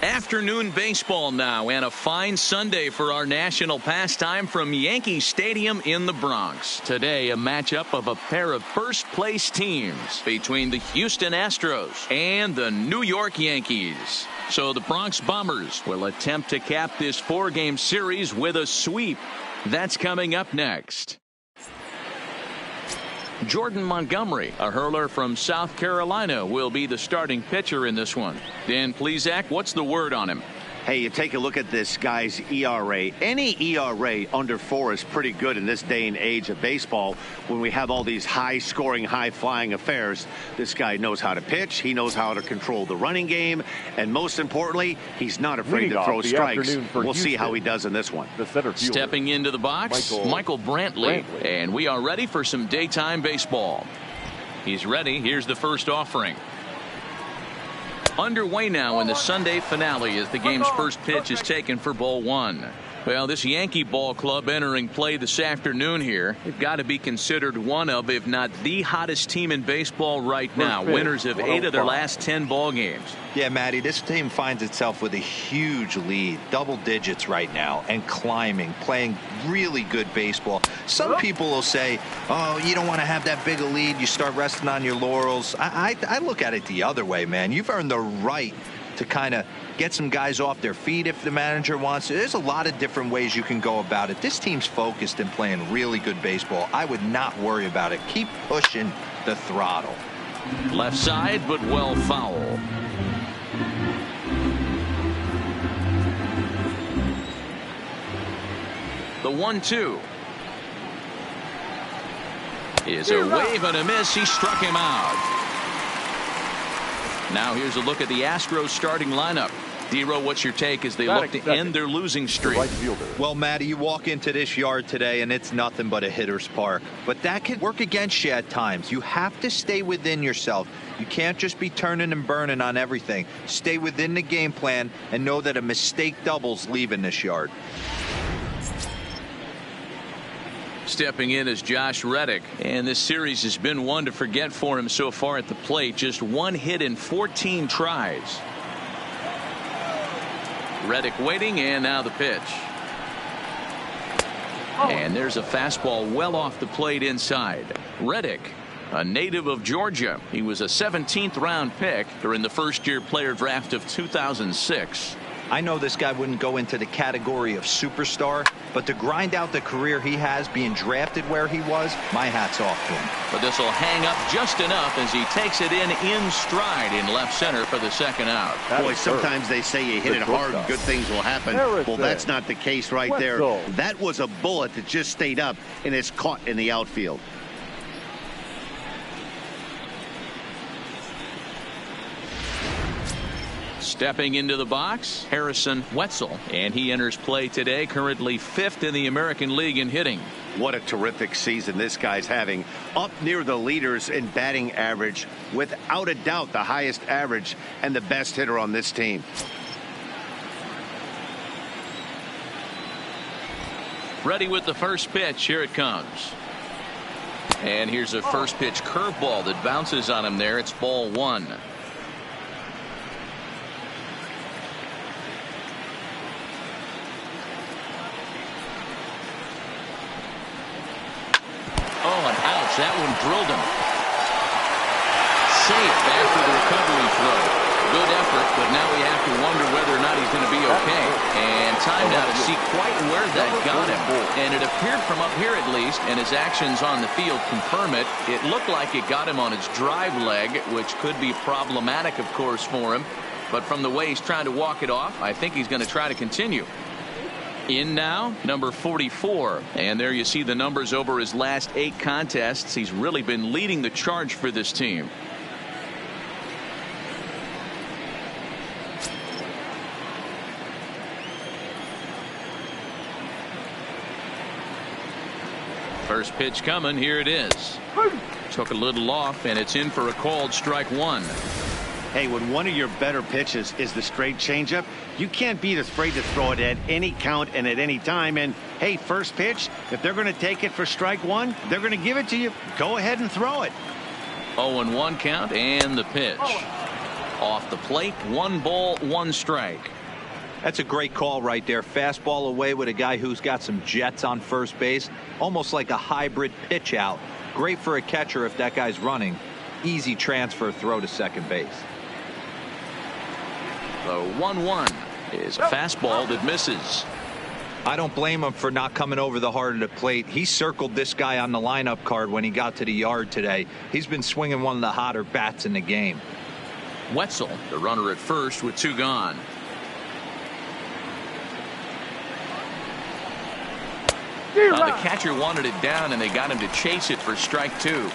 Afternoon baseball now, and a fine Sunday for our national pastime from Yankee Stadium in the Bronx. Today, a matchup of a pair of first-place teams between the Houston Astros and the New York Yankees. So the Bronx Bombers will attempt to cap this four-game series with a sweep. That's coming up next. Jordan Montgomery, a hurler from South Carolina, will be the starting pitcher in this one. Dan Plesac, what's the word on him? Hey, you take a look at this guy's ERA. Any ERA under 4 is pretty good in this day and age of baseball when we have all these high-scoring, high-flying affairs. This guy knows how to pitch. He knows how to control the running game. And most importantly, he's not afraid to throw strikes. We'll see how he does in this one. Stepping into the box, Michael Brantley. And we are ready for some daytime baseball. He's ready. Here's the first offering. Underway now in the Sunday finale as the game's first pitch is taken for ball one. Well, this Yankee ball club entering play this afternoon here, they've got to be considered one of, if not the hottest team in baseball right now. Winners of 8 of their last 10 ball games. Yeah, Matty, this team finds itself with a huge lead, double digits right now, and climbing, playing really good baseball. Some people will say, oh, you don't want to have that big a lead. You start resting on your laurels. I look at it the other way, man. You've earned the right to kind of get some guys off their feet if the manager wants to. There's a lot of different ways you can go about it. This team's focused and playing really good baseball. I would not worry about it. Keep pushing the throttle. Left side, but well foul. The 1-2 is a wave and a miss. He struck him out. Now here's a look at the Astros starting lineup. Dero, what's your take as they look to end their losing streak? Well, Matty, you walk into this yard today and it's nothing but a hitter's park. But that can work against you at times. You have to stay within yourself. You can't just be turning and burning on everything. Stay within the game plan and know that a mistake doubles leaving this yard. Stepping in is Josh Reddick, and this series has been one to forget for him so far at the plate. Just 1 hit in 14 tries. Reddick waiting, and now the pitch. And there's a fastball well off the plate inside. Reddick, a native of Georgia. He was a 17th round pick during the first-year player draft of 2006. I know this guy wouldn't go into the category of superstar, but to grind out the career he has being drafted where he was, my hat's off to him. But this will hang up just enough as he takes it in stride in left center for the second out. Boy, sometimes they say you hit it hard and good things will happen. Well, that's not the case right there. That was a bullet that just stayed up and is caught in the outfield. Stepping into the box, Harrison Wetzel, and he enters play today, currently 5th in the American League in hitting. What a terrific season this guy's having. Up near the leaders in batting average, without a doubt the highest average and the best hitter on this team. Ready with the first pitch. Here it comes. And here's a first pitch curveball that bounces on him there. It's ball one. That one drilled him. Safe after the recovery throw. Good effort, but now we have to wonder whether or not he's going to be okay. And time now to see quite where that got him. And it appeared from up here at least, and his actions on the field confirm it. It looked like it got him on his drive leg, which could be problematic, of course, for him. But from the way he's trying to walk it off, I think he's going to try to continue. In now, number 44. And there you see the numbers over his last 8 contests. He's really been leading the charge for this team. First pitch coming. Here it is. Took a little off, and it's in for a called strike one. Hey, when one of your better pitches is the straight changeup, you can't be afraid to throw it at any count and at any time. And hey, first pitch, if they're going to take it for strike one, they're going to give it to you. Go ahead and throw it. 0-1 count and the pitch. Off the plate, 1 ball, 1 strike. That's a great call right there. Fastball away with a guy who's got some jets on first base. Almost like a hybrid pitch out. Great for a catcher if that guy's running. Easy transfer throw to second base. The 1-1 is a fastball that misses. I don't blame him for not coming over the heart of the plate. He circled this guy on the lineup card when he got to the yard today. He's been swinging one of the hotter bats in the game. Wetzel, the runner at first with 2 gone. The catcher wanted it down, and they got him to chase it for strike 2.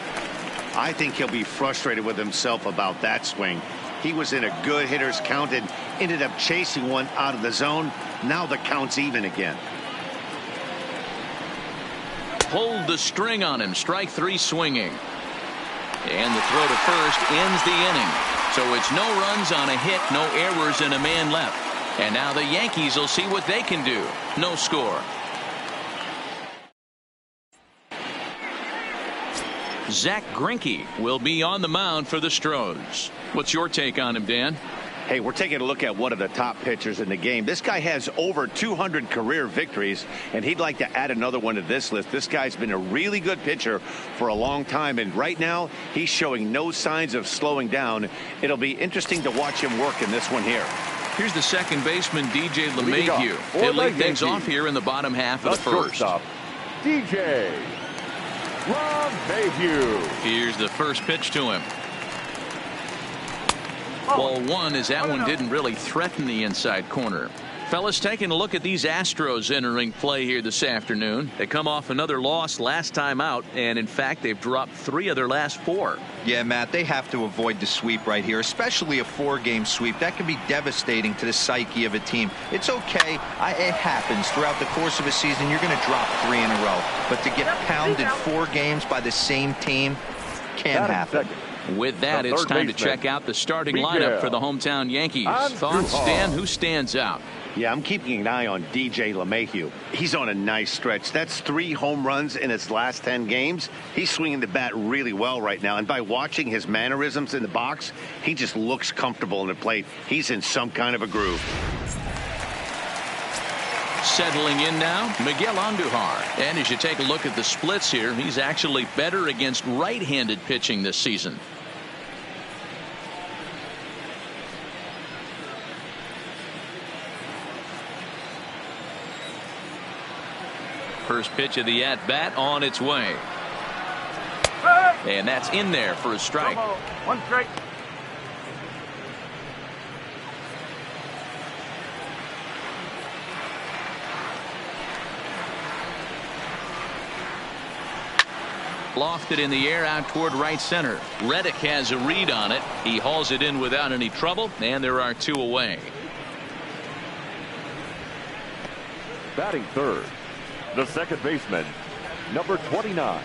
I think he'll be frustrated with himself about that swing. He was in a good hitter's count and ended up chasing one out of the zone. Now the count's even again. Pulled the string on him. Strike 3 swinging. And the throw to first ends the inning. So it's no runs on a hit, no errors, and a man left. And now the Yankees will see what they can do. No score. Zach Greinke will be on the mound for the Astros. What's your take on him, Dan? Hey, we're taking a look at one of the top pitchers in the game. This guy has over 200 career victories, and he'd like to add another one to this list. This guy's been a really good pitcher for a long time, and right now he's showing no signs of slowing down. It'll be interesting to watch him work in this one here. Here's the second baseman, DJ LeMahieu. He'll lead things off here in the bottom half of the first. DJ LeMahieu. Here's the first pitch to him. Ball 1 as that one didn't really threaten the inside corner. Fellas, taking a look at these Astros entering play here this afternoon. They come off another loss last time out, and in fact they've dropped 3 of their last 4. Yeah, Matt, they have to avoid the sweep right here, especially a 4-game sweep. That can be devastating to the psyche of a team. It's okay. It happens throughout the course of a season. You're going to drop 3 in a row, but to get pounded 4 games by the same team can happen. With that, it's time to check out the starting lineup for the hometown Yankees. Thoughts, Dan? Who stands out? Yeah, I'm keeping an eye on DJ LeMahieu. He's on a nice stretch. That's 3 home runs in his last 10 games. He's swinging the bat really well right now. And by watching his mannerisms in the box, he just looks comfortable in the plate. He's in some kind of a groove. Settling in now, Miguel Andujar. And as you take a look at the splits here, he's actually better against right-handed pitching this season. First pitch of the at-bat on its way. And that's in there for a strike. 1 strike. Lofted in the air out toward right center. Reddick has a read on it. He hauls it in without any trouble, and there are 2 away. Batting third, the second baseman, number 29.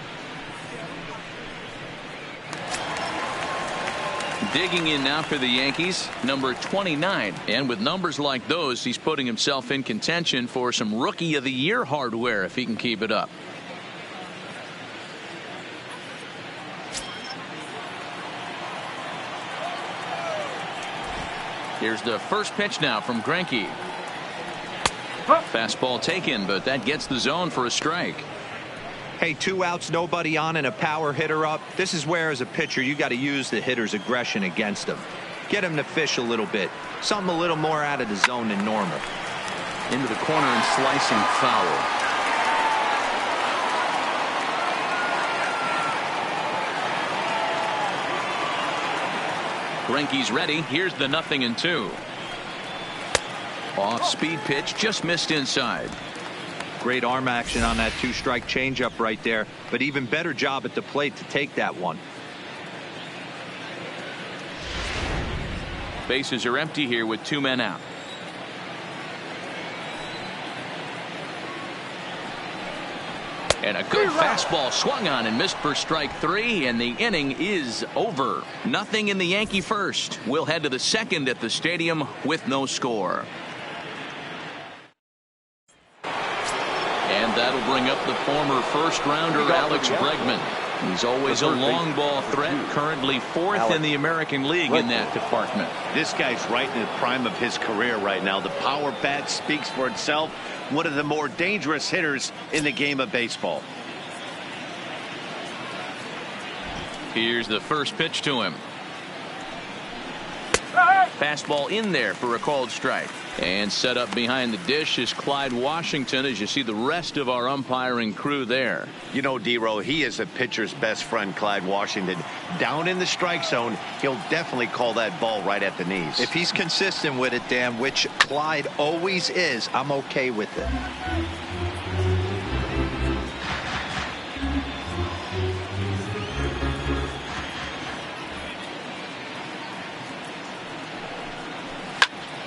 Digging in now for the Yankees, number 29. And with numbers like those, he's putting himself in contention for some Rookie of the Year hardware if he can keep it up. Here's the first pitch now from Greinke. Fastball taken, but that gets the zone for a strike. Hey, 2 outs, nobody on, and a power hitter up. This is where, as a pitcher, you got to use the hitter's aggression against him. Get him to fish a little bit. Something a little more out of the zone than normal. Into the corner and slicing foul. Greinke's ready. Here's the 0-2. Off speed pitch, just missed inside. Great arm action on that 2-strike changeup right there, but even better job at the plate to take that one. Bases are empty here with 2 men out. And a good fastball swung on and missed for strike 3, and the inning is over. Nothing in the Yankee first. We'll head to the second at the stadium with no score. And that'll bring up the former first-rounder Alex Bregman. He's always a long ball threat, currently 4th in the American League in that department. This guy's right in the prime of his career right now. The power bat speaks for itself. One of the more dangerous hitters in the game of baseball. Here's the first pitch to him. Fastball in there for a called strike. And set up behind the dish is Clyde Washington, as you see the rest of our umpiring crew there. You know, D-Row, he is a pitcher's best friend, Clyde Washington. Down in the strike zone, he'll definitely call that ball right at the knees. If he's consistent with it, Dan, which Clyde always is, I'm okay with it.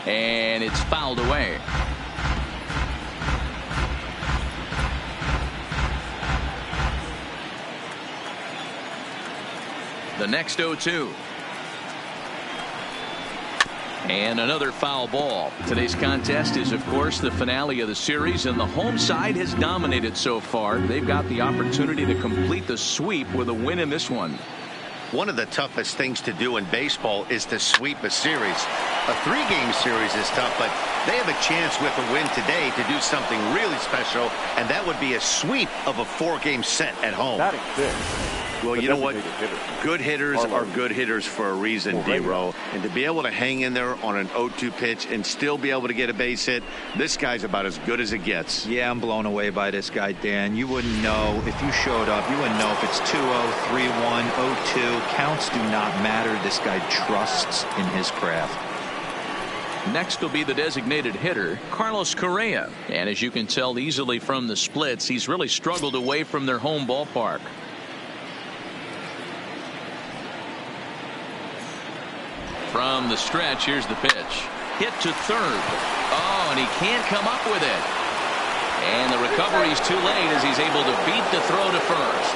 And it's fouled away. The next 0-2. And another foul ball. Today's contest is, of course, the finale of the series, and the home side has dominated so far. They've got the opportunity to complete the sweep with a win in this one. One of the toughest things to do in baseball is to sweep a series. A 3-game series is tough, but they have a chance with a win today to do something really special, and that would be a sweep of a 4-game set at home. Well, you know what? Good hitters are good hitters for a reason, D-Row. And to be able to hang in there on an 0-2 pitch and still be able to get a base hit, this guy's about as good as it gets. Yeah, I'm blown away by this guy, Dan. You wouldn't know if you showed up. You wouldn't know if it's 2-0, 3-1, 0-2. Counts do not matter. This guy trusts in his craft. Next will be the designated hitter, Carlos Correa. And as you can tell easily from the splits, he's really struggled away from their home ballpark. From the stretch, here's the pitch. Hit to third. Oh, and he can't come up with it. And the recovery's too late as he's able to beat the throw to first.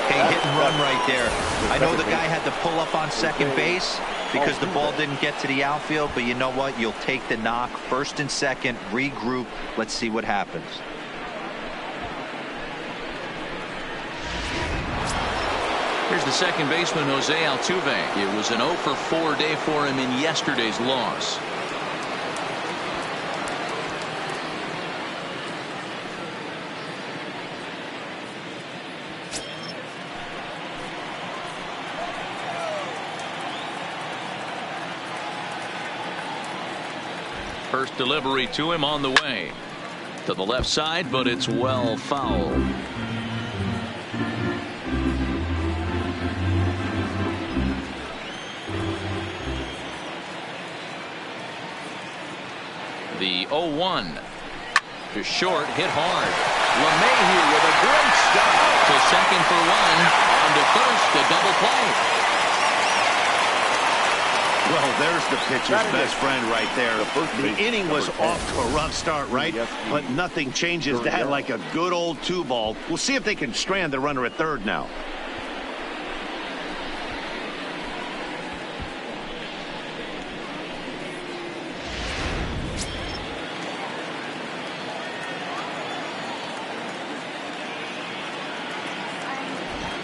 Hey, hit and run right there. I know the guy had to pull up on second base because the ball didn't get to the outfield, but you know what? You'll take the knock. First and second, regroup. Let's see what happens. Here's the second baseman, Jose Altuve. It was an 0-for-4 day for him in yesterday's loss. First delivery to him on the way. To the left side, but it's well fouled. The 0-1 to short, hit hard. LeMahieu with a great start to second for one. On to first, a double play. Well, there's the pitcher's best friend right there. The inning was off to a rough start, right? But nothing changes that like a good old 2-ball. We'll see if they can strand the runner at third now.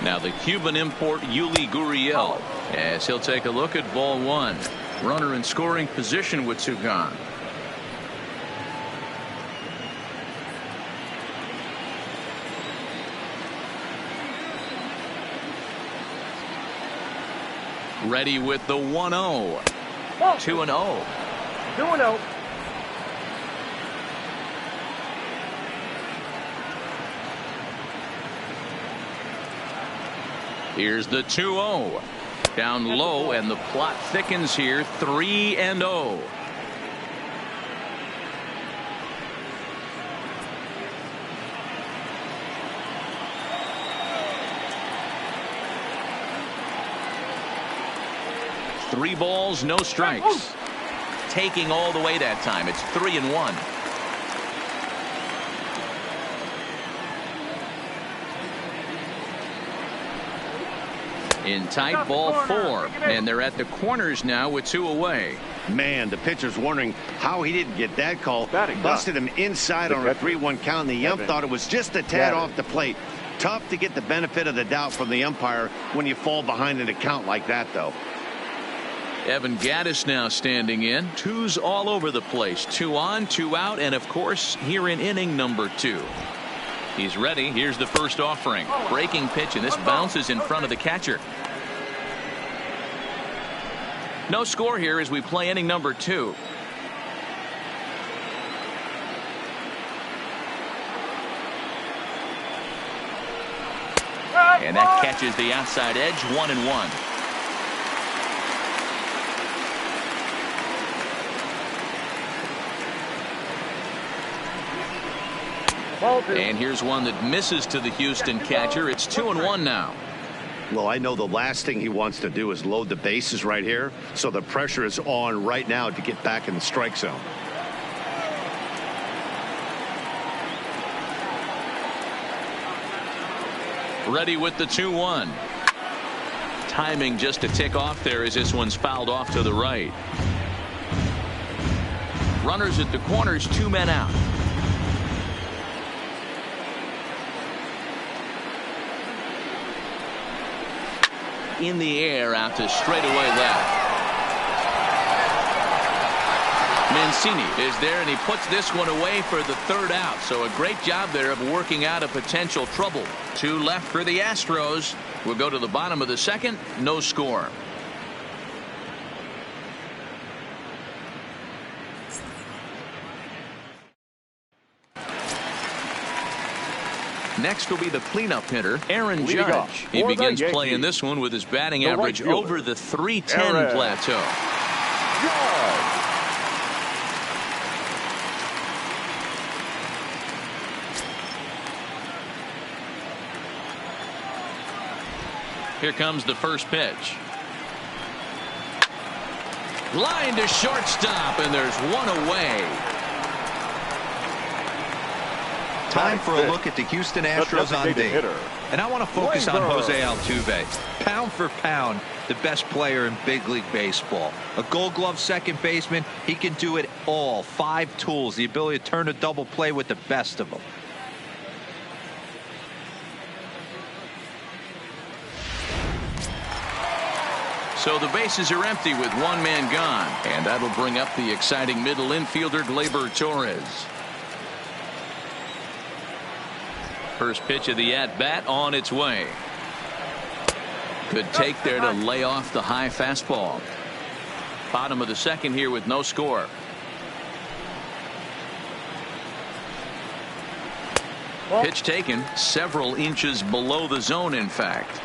Now the Cuban import Yuli Gurriel, as he'll take a look at ball one. Runner in scoring position with two gone. Ready with the 1-0. 2-0. 2-0. Here's the 2-0. Down low, and the plot thickens here. 3-0. Three balls, no strikes. Taking all the way that time. It's 3-1. In tight, ball four, and they're at the corners now with two away. Man, the pitcher's wondering how he didn't get that call. Busted him inside on a 3-1 count, and the ump thought it was just a tad off the plate. Tough to get the benefit of the doubt from the umpire when you fall behind an account like that, though. Evan Gattis now standing in. Twos all over the place. 2 on, 2 out, and of course here in inning number 2. He's ready. Here's the first offering. Breaking pitch, and this bounces in front of the catcher. No score here as we play inning number 2. And that catches the outside edge. 1-1. And here's one that misses to the Houston catcher. It's 2-1 now. Well, I know the last thing he wants to do is load the bases right here, so the pressure is on right now to get back in the strike zone. Ready with the 2-1. Timing just a tick off there as this one's fouled off to the right. Runners at the corners, 2 men out. In the air out to straightaway left. Mancini is there, and he puts this one away for the 3rd out. So a great job there of working out a potential trouble. 2 left for the Astros. We'll go to the bottom of the 2nd. No score. Next will be the cleanup hitter, Aaron Judge. He begins playing this one with his batting average over the 310 plateau. Here comes the first pitch. Line to shortstop, and there's one away. Time for a look at the Houston Astros on day. And I want to focus on Jose Altuve. Pound for pound, the best player in big league baseball. A Gold Glove second baseman. He can do it all. 5 tools. The ability to turn a double play with the best of them. So the bases are empty with 1 man gone. And that'll bring up the exciting middle infielder, Gleyber Torres. First pitch of the at-bat on its way. Good take there to lay off the high fastball. Bottom of the 2nd here with no score. Pitch taken several inches below the zone, in fact.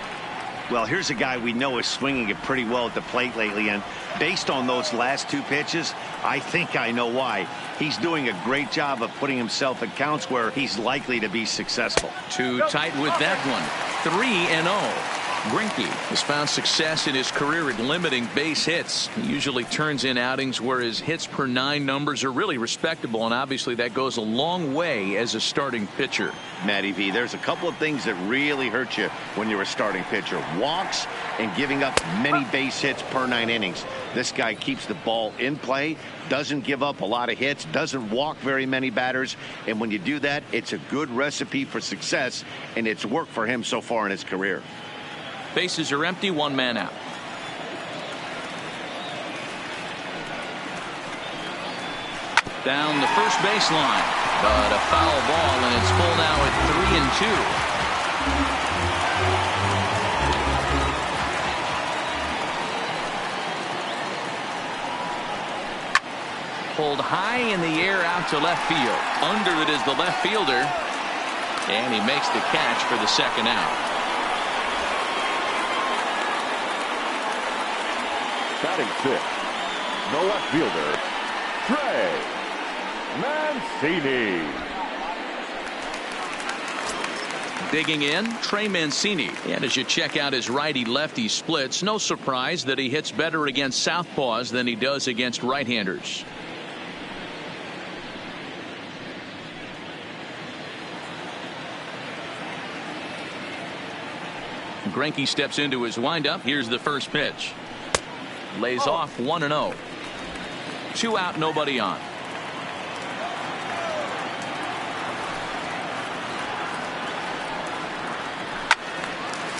Well, here's a guy we know is swinging it pretty well at the plate lately, and based on those last 2 pitches, I think I know why. He's doing a great job of putting himself in counts where he's likely to be successful. Too tight with that one. 3-0. Greinke has found success in his career at limiting base hits. He usually turns in outings where his hits per 9 numbers are really respectable, and obviously that goes a long way as a starting pitcher. Matty V, there's a couple of things that really hurt you when you're a starting pitcher. Walks and giving up many base hits per 9 innings. This guy keeps the ball in play, doesn't give up a lot of hits, doesn't walk very many batters, and when you do that, it's a good recipe for success, and it's worked for him so far in his career. Bases are empty, 1 man out. Down the first baseline, but a foul ball, and it's full now at 3-2. Pulled high in the air out to left field. Under it is the left fielder, and he makes the catch for the 2nd out. Batting 6th, the left fielder, Trey Mancini. Digging in, Trey Mancini. And as you check out his righty-lefty splits, no surprise that he hits better against southpaws than he does against right-handers. Greinke steps into his windup. Here's the first pitch. Lays off 1-0. 2 out, nobody on.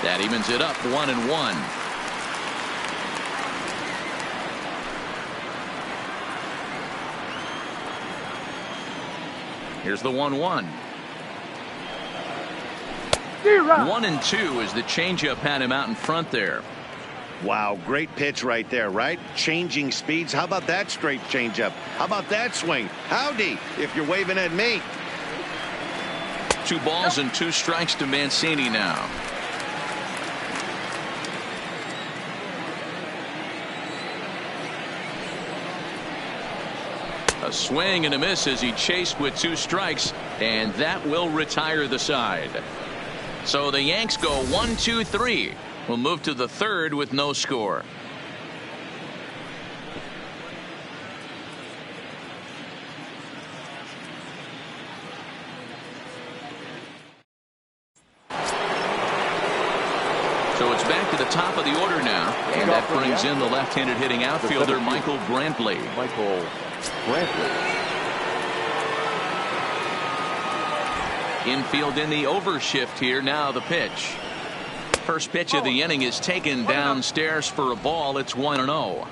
That evens it up 1-1. Here's the 1-1. 1-2 as the changeup had him out in front there. Wow, great pitch right there, right? Changing speeds. How about that straight changeup? How about that swing? Howdy, if you're waving at me. 2 balls and 2 strikes to Mancini now. A swing and a miss as he chased with 2 strikes, and that will retire the side. So the Yanks go 1-2-3. We'll move to the 3rd with no score. So it's back to the top of the order now, and that brings in the left-handed hitting outfielder Michael Brantley. Infield in the overshift here. Now the pitch. First pitch of the inning is taken downstairs for a ball. It's 1-0.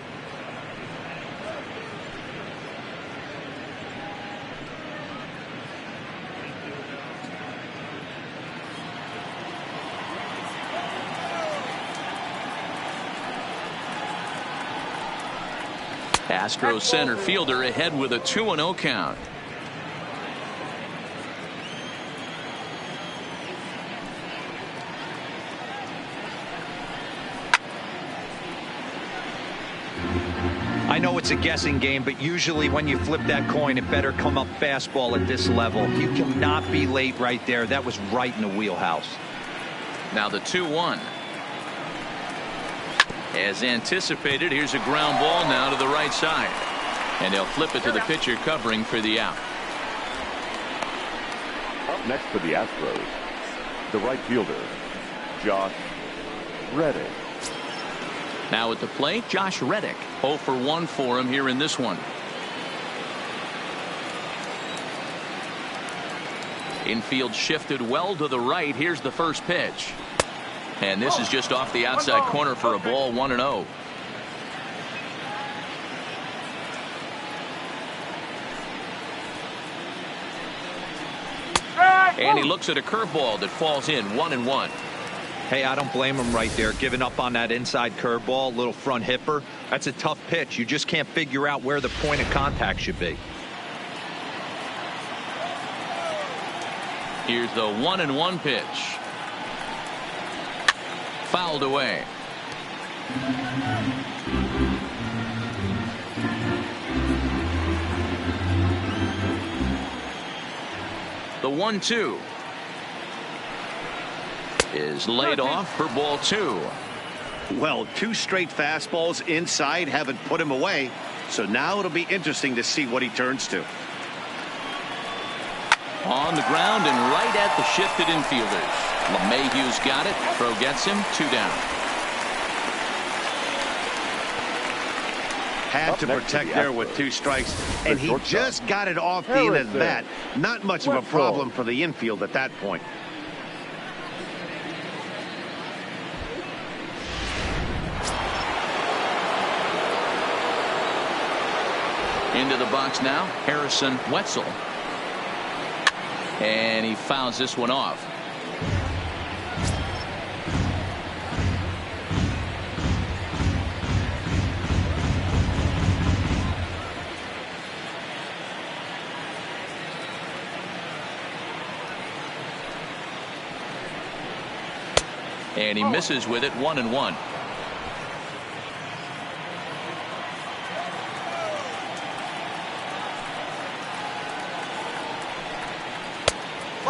Astros center fielder ahead with a 2-0 count. I know it's a guessing game, but usually when you flip that coin, it better come up fastball at this level. You cannot be late right there. That was right in the wheelhouse. Now the 2-1. As anticipated, here's a ground ball now to the right side. And they'll flip it to the pitcher covering for the out. Up next for the Astros, the right fielder, Josh Reddick. Now at the plate, Josh Reddick. 0 for 1 for him here in this one. Infield shifted well to the right. Here's the first pitch. And this is just off the outside corner for a ball. 1-0. And he looks at a curveball that falls in. 1-1. Hey, I don't blame him right there. Giving up on that inside curveball, little front hipper. That's a tough pitch. You just can't figure out where the point of contact should be. Here's the 1-1 pitch. Fouled away. The 1-2 is laid off for ball 2. Well, 2 straight fastballs inside haven't put him away. So now it'll be interesting to see what he turns to. On the ground and right at the shifted infielders. LeMahieu's got it. Throw gets him. 2 down. Had to protect there with 2 strikes, and he just got it off the end of that. Not much of a problem for the infield at that point. Into the box now, Harrison Wetzel. And he fouls this one off. And he misses with it. 1-1.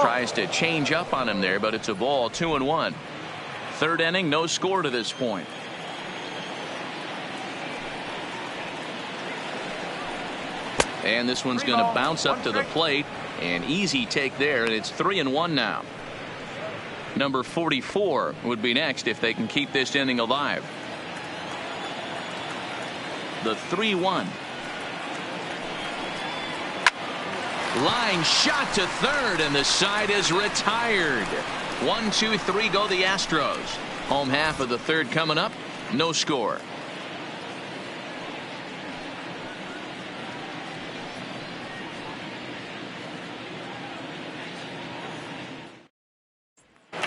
Tries to change up on him there, but it's a ball. 2-1. 3rd inning, no score to this point. And this one's going to bounce up to the plate. An easy take there, and it's 3-1 now. Number 44 would be next if they can keep this inning alive. The 3-1. Line shot to 3rd, and the side is retired. 1, 2, 3 go the Astros. Home half of the third coming up. No score.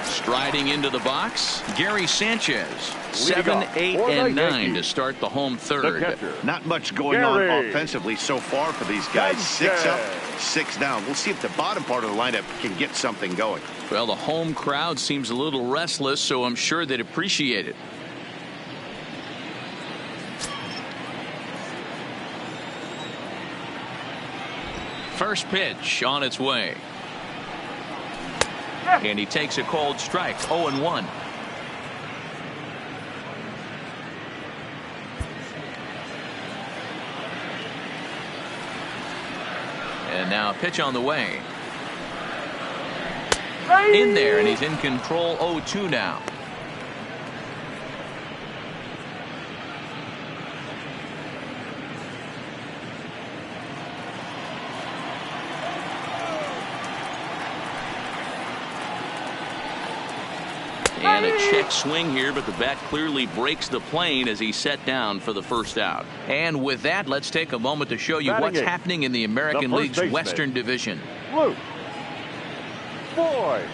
Striding into the box, Gary Sanchez. 7, 8, and 9 to start the home third. Not much going on offensively so far for these guys. 6 up, 6 down. We'll see if the bottom part of the lineup can get something going. Well, the home crowd seems a little restless, so I'm sure they'd appreciate it. First pitch on its way. And he takes a cold strike. 0-1. And now a pitch on the way. In there, and he's in control. 0-2 now. And a check swing here, but the bat clearly breaks the plane as he's set down for the first out. And with that, let's take a moment to show you what's happening in the American League's Western Division. Luke Boyd.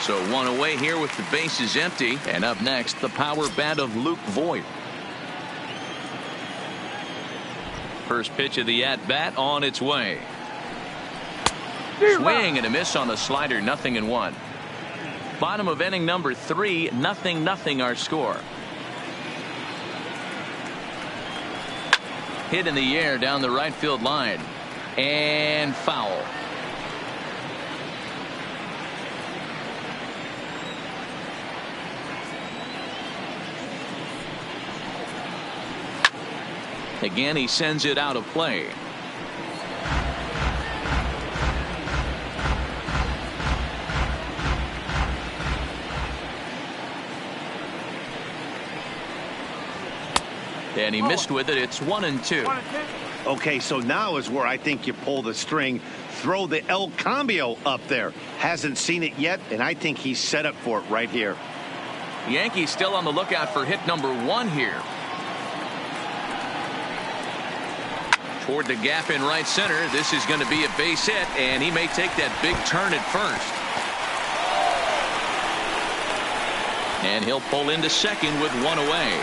So one away here with the bases empty. And up next, the power bat of Luke Voigt. First pitch of the at-bat on its way. Swing and a miss on the slider. 0-1. Bottom of inning number 3. 0-0 our score. Hit in the air down the right field line. And foul. Again, he sends it out of play. And he missed with it. It's 1-2. Okay, so now is where I think you pull the string. Throw the El Cambio up there. Hasn't seen it yet, and I think he's set up for it right here. Yankees still on the lookout for hit number 1 here. Toward the gap in right center. This is going to be a base hit, and he may take that big turn at first. And he'll pull into second with 1 away.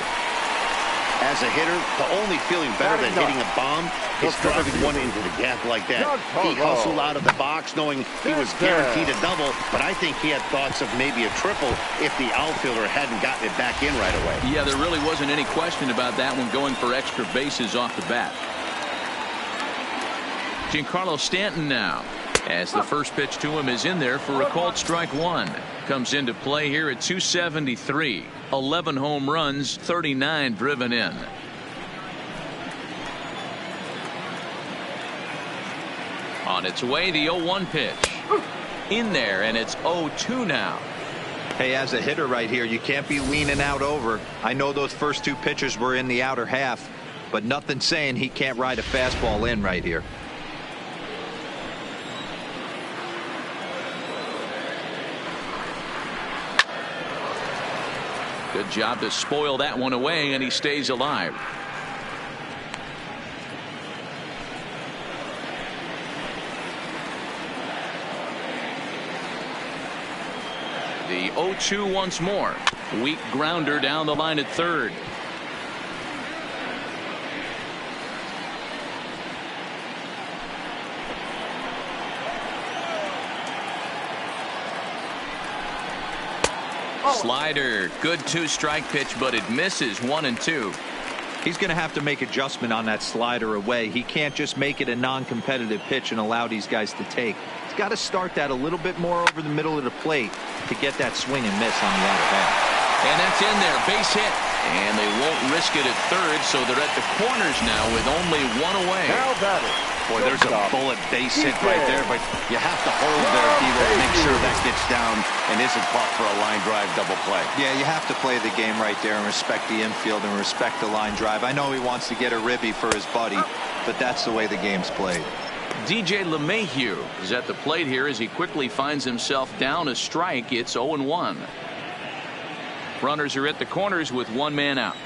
As a hitter, the only feeling better than hitting a bomb is driving one into the gap like that. He hustled out of the box knowing he was guaranteed a double, but I think he had thoughts of maybe a triple if the outfielder hadn't gotten it back in right away. Yeah, there really wasn't any question about that one, going for extra bases off the bat. Giancarlo Stanton now, as the first pitch to him is in there for a called strike 1. Comes into play here at 273. 11 home runs, 39 driven in. On its way, the 0-1 pitch. In there, and it's 0-2 now. Hey, as a hitter right here, you can't be leaning out over. I know those first 2 pitches were in the outer half, but nothing saying he can't ride a fastball in right here. Good job to spoil that one away, and he stays alive. The 0-2 once more. Weak grounder down the line at third. Slider, good 2-strike pitch, but it misses. 1-2. He's going to have to make adjustment on that slider away. He can't just make it a non-competitive pitch and allow these guys to take. He's got to start that a little bit more over the middle of the plate to get that swing and miss on the outer half. And that's in there. Base hit. And they won't risk it at third, so they're at the corners now with only 1 away. Now batter. Boy, there's a bullet base hit right there, but you have to hold there, Devo, to make sure that gets down and isn't caught for a line drive double play. Yeah, you have to play the game right there and respect the infield and respect the line drive. I know he wants to get a ribby for his buddy, but that's the way the game's played. DJ LeMahieu is at the plate here as he quickly finds himself down a strike. It's 0-1. Runners are at the corners with one man out.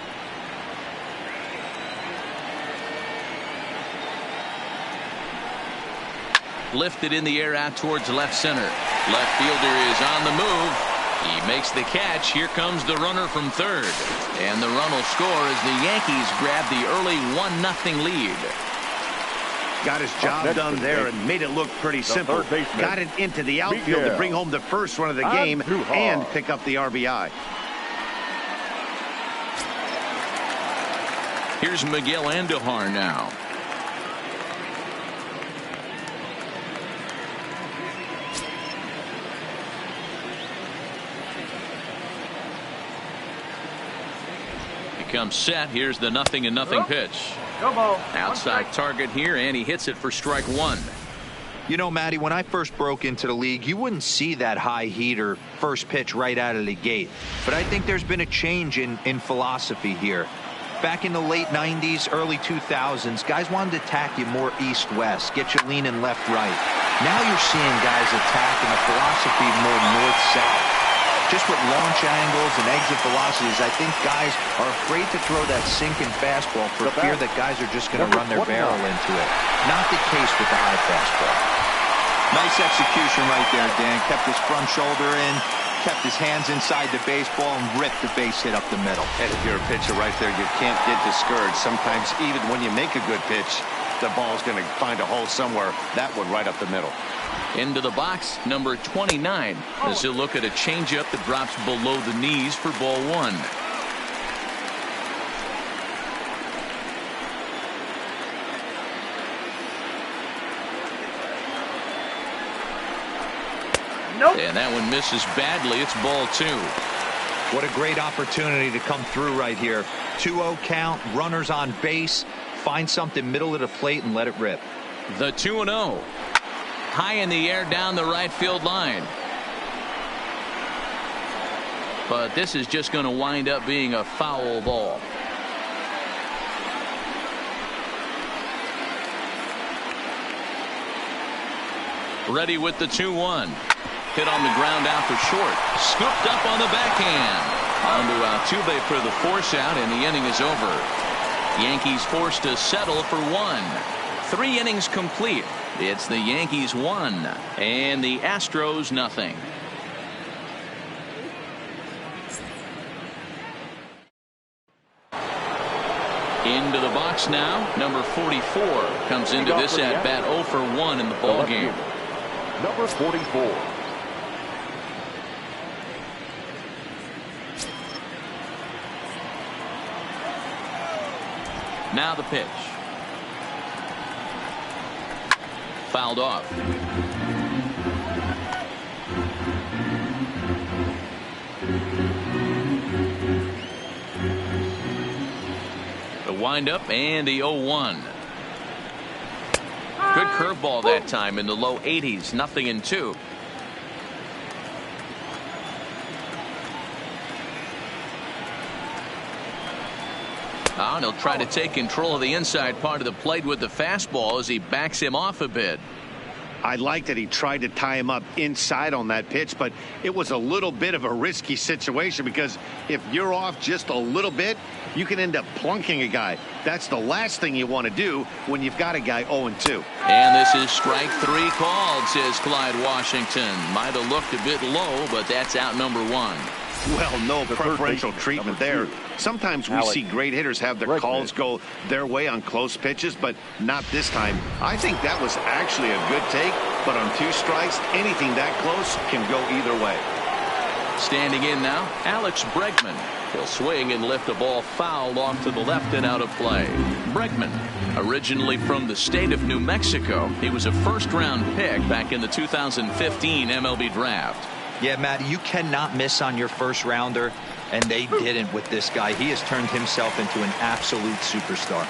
Lifted in the air out towards left center. Left fielder is on the move. He makes the catch. Here comes the runner from third. And the run will score as the Yankees grab the early 1-0 lead. Got his job done there and made it look pretty simple. Got it into the outfield to bring home the first run of the game and pick up the RBI. Here's Miguel Andujar now. Comes set. Here's the 0-0 pitch. Outside target here, and he hits it for strike one. You know, Matty, when I first broke into the league, you wouldn't see that high heater first pitch right out of the gate. But I think there's been a change in philosophy here. Back in the late 90s, early 2000s, guys wanted to attack you more east-west, get you leaning left-right. Now you're seeing guys attacking a philosophy more north-south. Just with launch angles and exit velocities, I think guys are afraid to throw that sinking fastball for fear that guys are just going to run their barrel into it. Not the case with the high fastball. Nice execution right there, Dan. Kept his front shoulder in, kept his hands inside the baseball, and ripped the base hit up the middle. And if you're a pitcher right there, you can't get discouraged. Sometimes even when you make a good pitch, the ball's going to find a hole somewhere. That one right up the middle. Into the box, number 29, as he'll look at a changeup that drops below the knees for ball one. And that one misses badly. It's ball two. What a great opportunity to come through right here. 2-0 count, runners on base, find something middle of the plate and let it rip. The 2-0. High in the air down the right field line. But this is just going to wind up being a foul ball. Ready with the 2-1. Hit on the ground out for short. Scooped up on the backhand. Onto Altuve for the force out, and the inning is over. Yankees forced to settle for one. 3 innings complete. It's the Yankees 1 and the Astros 0. Into the box now. Number 44 comes into this at bat 0 for 1 in the ball game. Number 44. Now the pitch. Fouled off. The windup and the 0-1. Good curveball that time in the low 80s. 0-2. And he'll try to take control of the inside part of the plate with the fastball as he backs him off a bit. I like that he tried to tie him up inside on that pitch, but it was a little bit of a risky situation because if you're off just a little bit, you can end up plunking a guy. That's the last thing you want to do when you've got a guy 0-2. And this is strike 3 called, says Clyde Washington. Might have looked a bit low, but that's out number 1. Well, no preferential treatment there. Sometimes we see great hitters have their calls go their way on close pitches, but not this time. I think that was actually a good take, but on 2 strikes, anything that close can go either way. Standing in now, Alex Bregman. He'll swing and lift a ball foul off to the left and out of play. Bregman, originally from the state of New Mexico, he was a first-round pick back in the 2015 MLB draft. Yeah, Matt, you cannot miss on your first rounder, and they didn't with this guy. He has turned himself into an absolute superstar.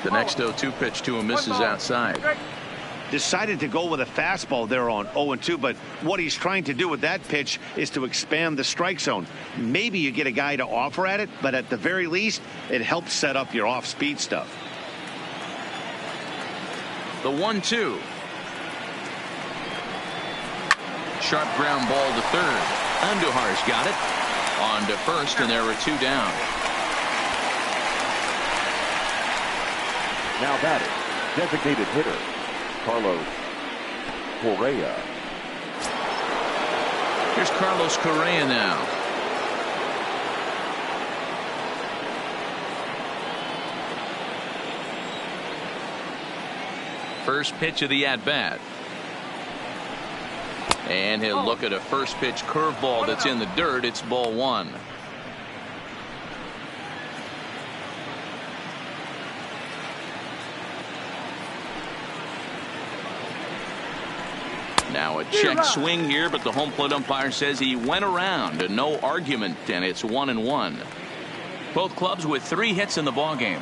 The next 0-2 pitch to him misses outside. decided to go with a fastball there on 0-2, but what he's trying to do with that pitch is to expand the strike zone. Maybe you get a guy to offer at it, but at the very least, it helps set up your off-speed stuff. The 1-2. Sharp ground ball to third. Andujar's got it. On to first, and there are 2 down. Now batting, designated hitter, Carlos Correa. Here's Carlos Correa now. First pitch of the at-bat. And he'll look at a first pitch curveball that's in the dirt. It's ball 1. Now a check swing here, but the home plate umpire says he went around, and no argument, and it's 1-1. Both clubs with 3 hits in the ballgame.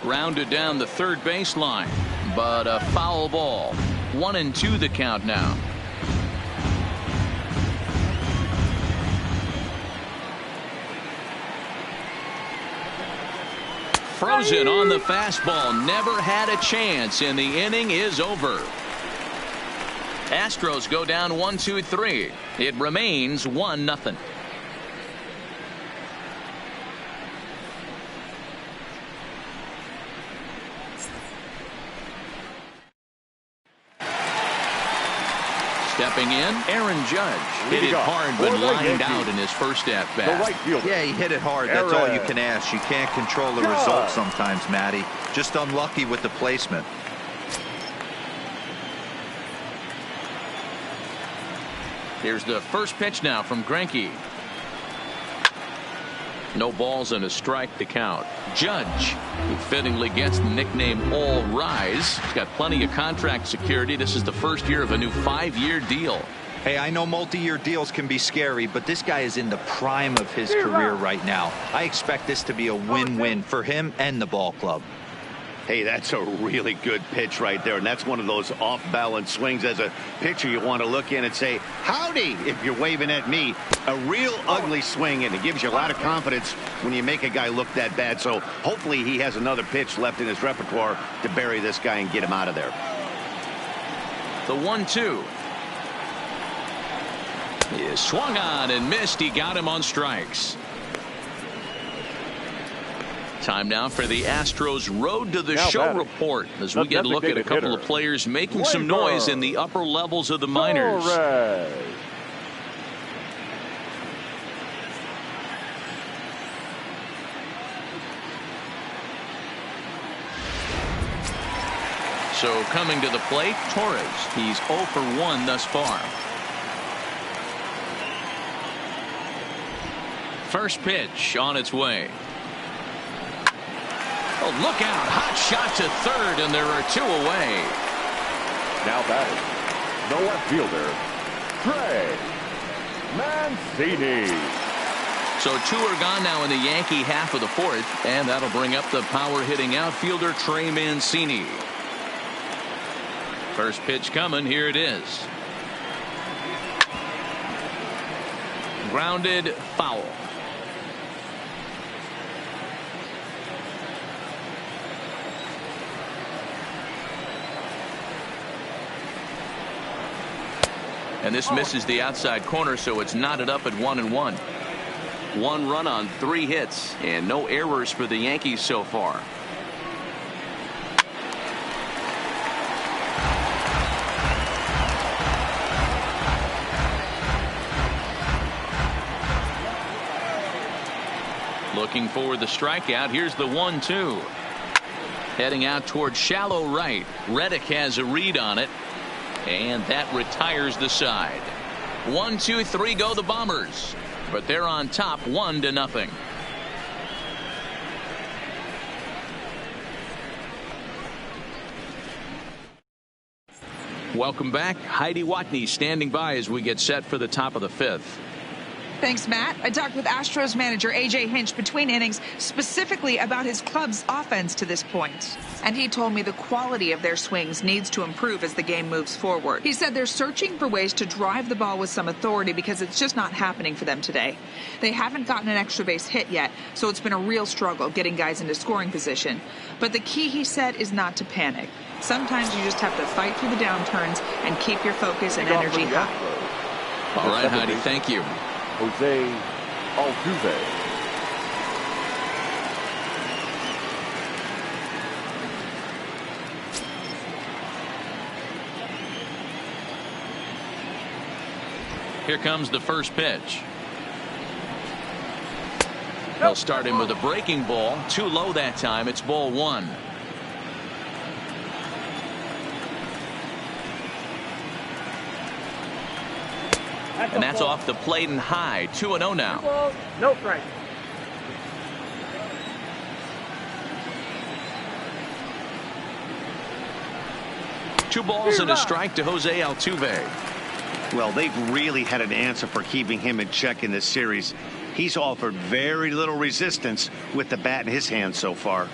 Rounded down the third baseline, but a foul ball. 1-2 the count now. Frozen on the fastball, never had a chance, and the inning is over. Astros go down 1-2-3. It remains 1-0. Stepping in, Aaron Judge. Hit it hard, but lined out in his first at-bat. Right, yeah, he hit it hard. That's all you can ask. You can't control the result sometimes, Matty. Just unlucky with the placement. Here's the first pitch now from Greinke. No balls and a strike to count. Judge, who fittingly gets the nickname All Rise. He's got plenty of contract security. This is the first year of a new 5-year deal. Hey, I know multi-year deals can be scary, but this guy is in the prime of his career right now. I expect this to be a win-win for him and the ball club. Hey, that's a really good pitch right there, and that's one of those off-balance swings. As a pitcher, you want to look in and say, howdy, if you're waving at me. A real ugly swing, and it gives you a lot of confidence when you make a guy look that bad. So hopefully he has another pitch left in his repertoire to bury this guy and get him out of there. The 1-2. He swung on and missed. He got him on strikes. Time now for the Astros Road to the Show report as we get a look at a couple of players making some noise in the upper levels of the minors. So coming to the plate, Torres. He's 0 for 1 thus far. First pitch on its way. Oh, look out. Hot shot to third, and there are 2 away. Now batting, the left fielder, Trey Mancini. So 2 are gone now in the Yankee half of the 4th, and that'll bring up the power-hitting outfielder Trey Mancini. First pitch coming. Here it is. Grounded, foul. And this misses the outside corner, so it's knotted up at 1-1. 1 run on 3 hits, and no errors for the Yankees so far. Looking for the strikeout. Here's the 1-2. Heading out toward shallow right. Reddick has a read on it. And that retires the side. 1, 2, 3 go the Bombers. But they're on top 1-0. Welcome back. Heidi Watney standing by as we get set for the top of the 5th. Thanks, Matt. I talked with Astros manager A.J. Hinch between innings specifically about his club's offense to this point. And he told me the quality of their swings needs to improve as the game moves forward. He said they're searching for ways to drive the ball with some authority because it's just not happening for them today. They haven't gotten an extra base hit yet, so it's been a real struggle getting guys into scoring position. But the key, he said, is not to panic. Sometimes you just have to fight through the downturns and keep your focus and energy high. All right, Heidi, thank you. Jose Altuve. Here comes the first pitch. They'll start him with a breaking ball. Too low that time. It's ball one. And that's off the plate and high. 2-0 now. No strike. Two balls and a strike to Jose Altuve. Well, they've really had an answer for keeping him in check in this series. He's offered very little resistance with the bat in his hand so far.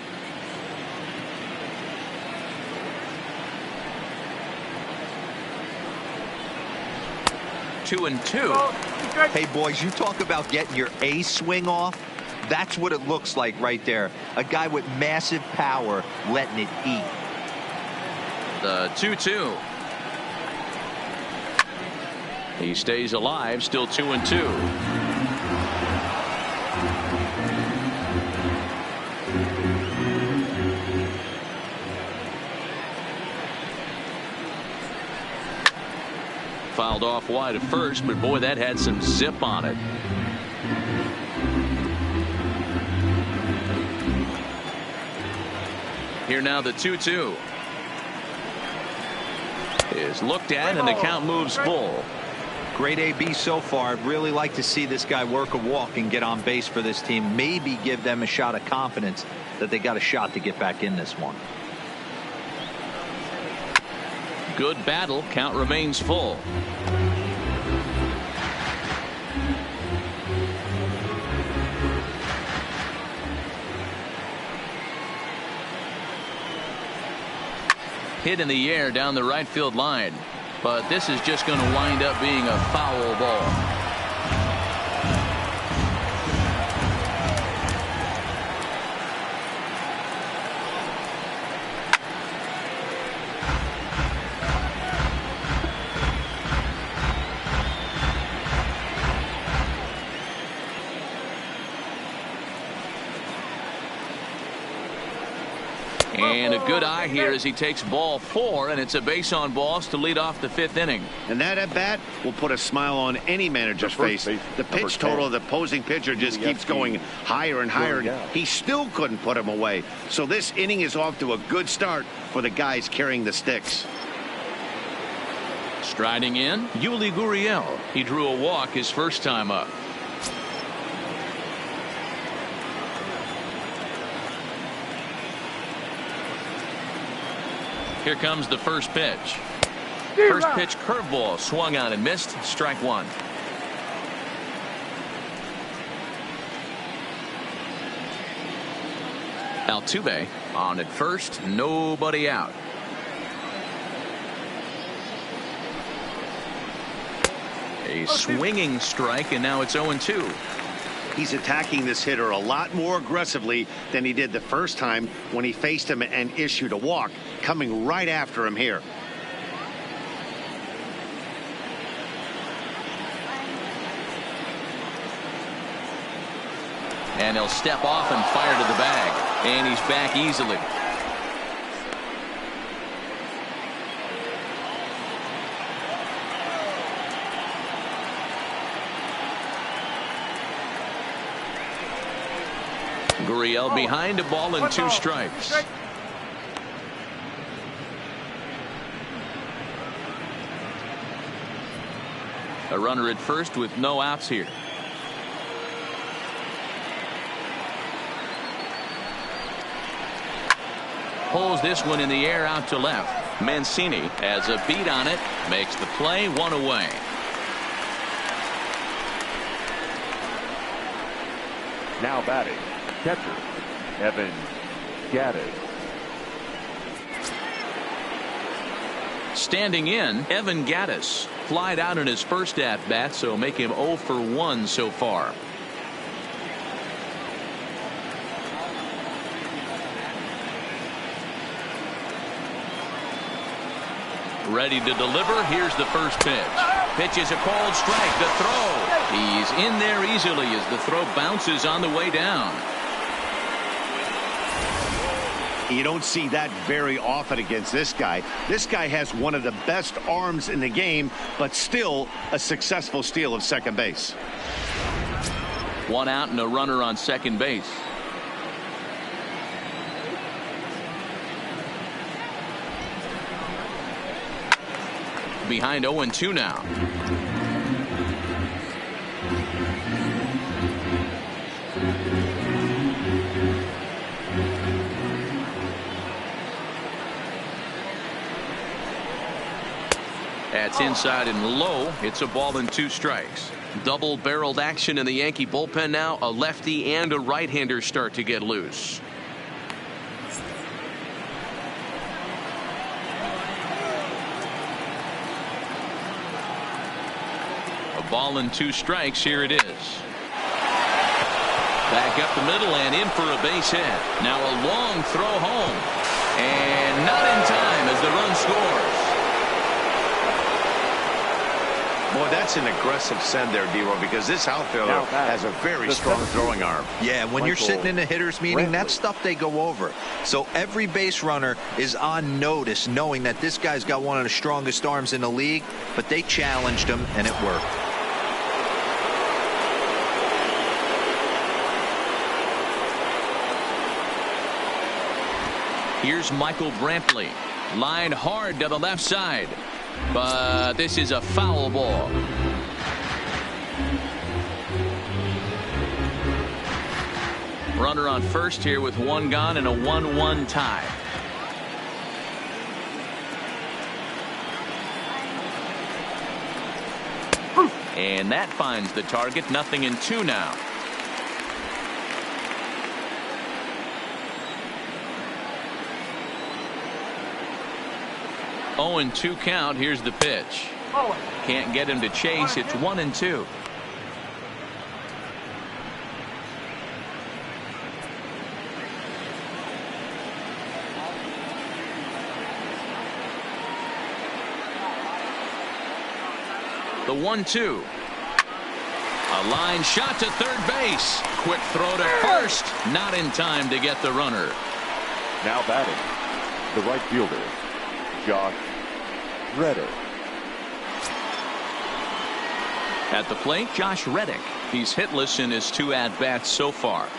Two and two. Hey, boys, you talk about getting your A swing off. That's what it looks like right there. A guy with massive power letting it eat. The 2-2. He stays alive, still 2-2. Fouled off wide at first, but boy, that had some zip on it. Here now the 2-2 is looked at and the count moves full. Great AB so far. I'd really like to see this guy work a walk and get on base for this team. Maybe give them a shot of confidence that they got a shot to get back in this one. Good battle. Count remains full. Hit in the air down the right field line. But this is just going to wind up being a foul ball. And a good eye here as he takes ball 4, and it's a base on balls to lead off the 5th inning. And that at bat will put a smile on any manager's face. The pitch total of the opposing pitcher just keeps going higher and higher. He still couldn't put him away. So this inning is off to a good start for the guys carrying the sticks. Striding in, Yuli Gurriel. He drew a walk his first time up. Here comes the first pitch. First pitch curveball swung on and missed. Strike one. Altuve on at first. Nobody out. A swinging strike, and now it's 0-2. He's attacking this hitter a lot more aggressively than he did the first time when he faced him and issued a walk, coming right after him here. And he'll step off and fire to the bag, and he's back easily. Gurriel behind a ball and 2 strikes. A runner at first with no outs here. Pulls this one in the air out to left. Mancini has a beat on it, makes the play, 1 away. Now batting, catcher, Evan Gaddis. Standing in, Evan Gaddis flied out in his first at-bat, so make him 0 for 1 so far. Ready to deliver. Here's the first pitch. Pitch is a called strike. The throw. He's in there easily as the throw bounces on the way down. You don't see that very often against this guy. This guy has one of the best arms in the game, but still a successful steal of second base. One out and a runner on second base. Behind 0-2 now. That's inside and low. It's a ball and 2 strikes. Double-barreled action in the Yankee bullpen now. A lefty and a right-hander start to get loose. Ball and 2 strikes. Here it is. Back up the middle and in for a base hit. Now a long throw home. And not in time as the run scores. Boy, that's an aggressive send there, D-Roy, because this outfielder has a very strong throwing arm. Yeah, when you're sitting in a hitter's meeting, that's stuff they go over. So every base runner is on notice, knowing that this guy's got one of the strongest arms in the league, but they challenged him, and it worked. Here's Michael Brantley. Line hard to the left side. But this is a foul ball. Runner on first here with 1 gone and a 1-1 tie. And that finds the target. 0-2 now. Oh, and 2 count. Here's the pitch. Can't get him to chase. It's 1-2. The 1-2. A line shot to third base. Quick throw to first. Not in time to get the runner. Now batting, the right fielder, Josh Reddick. At the plate, Josh Reddick. He's hitless in his 2 at-bats so far.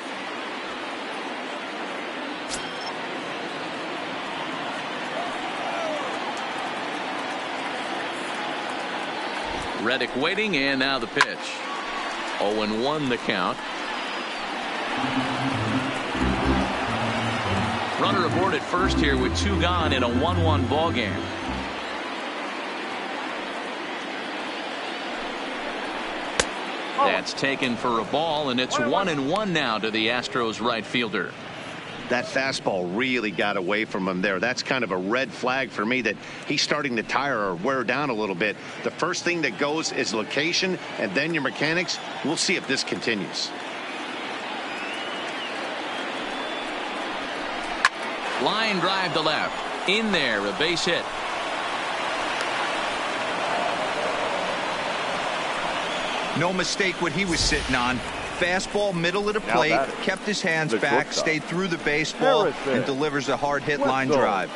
Reddick waiting, and now the pitch. 0-1 the count. Runner aboard at first here with 2 gone in a 1-1 ball game. That's taken for a ball, and it's 1-1 now to the Astros right fielder. That fastball really got away from him there. That's kind of a red flag for me that he's starting to tire or wear down a little bit. The first thing that goes is location and then your mechanics. We'll see if this continues. Line drive to left. In there, a base hit. No mistake what he was sitting on. Fastball middle of the plate, kept his hands back, stayed through the baseball, and delivers a hard hit line drive.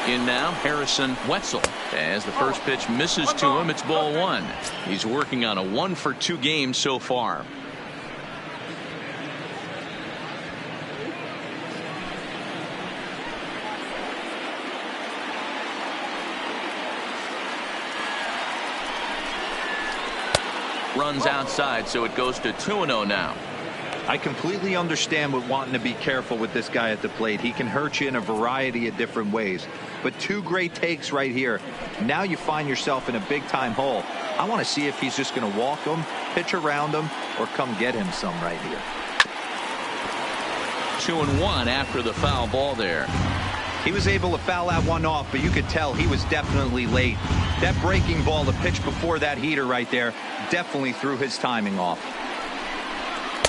In now, Harrison Wetzel. As the first pitch misses to him, it's ball 1. He's working on a 1-for-2 game so far. Runs outside, so it goes to 2-0 now. I completely understand with wanting to be careful with this guy at the plate. He can hurt you in a variety of different ways. But two great takes right here. Now you find yourself in a big-time hole. I want to see if he's just going to walk him, pitch around him, or come get him some right here. 2-1 after the foul ball there. He was able to foul that one off, but you could tell he was definitely late. That breaking ball, the pitch before that heater right there, definitely threw his timing off.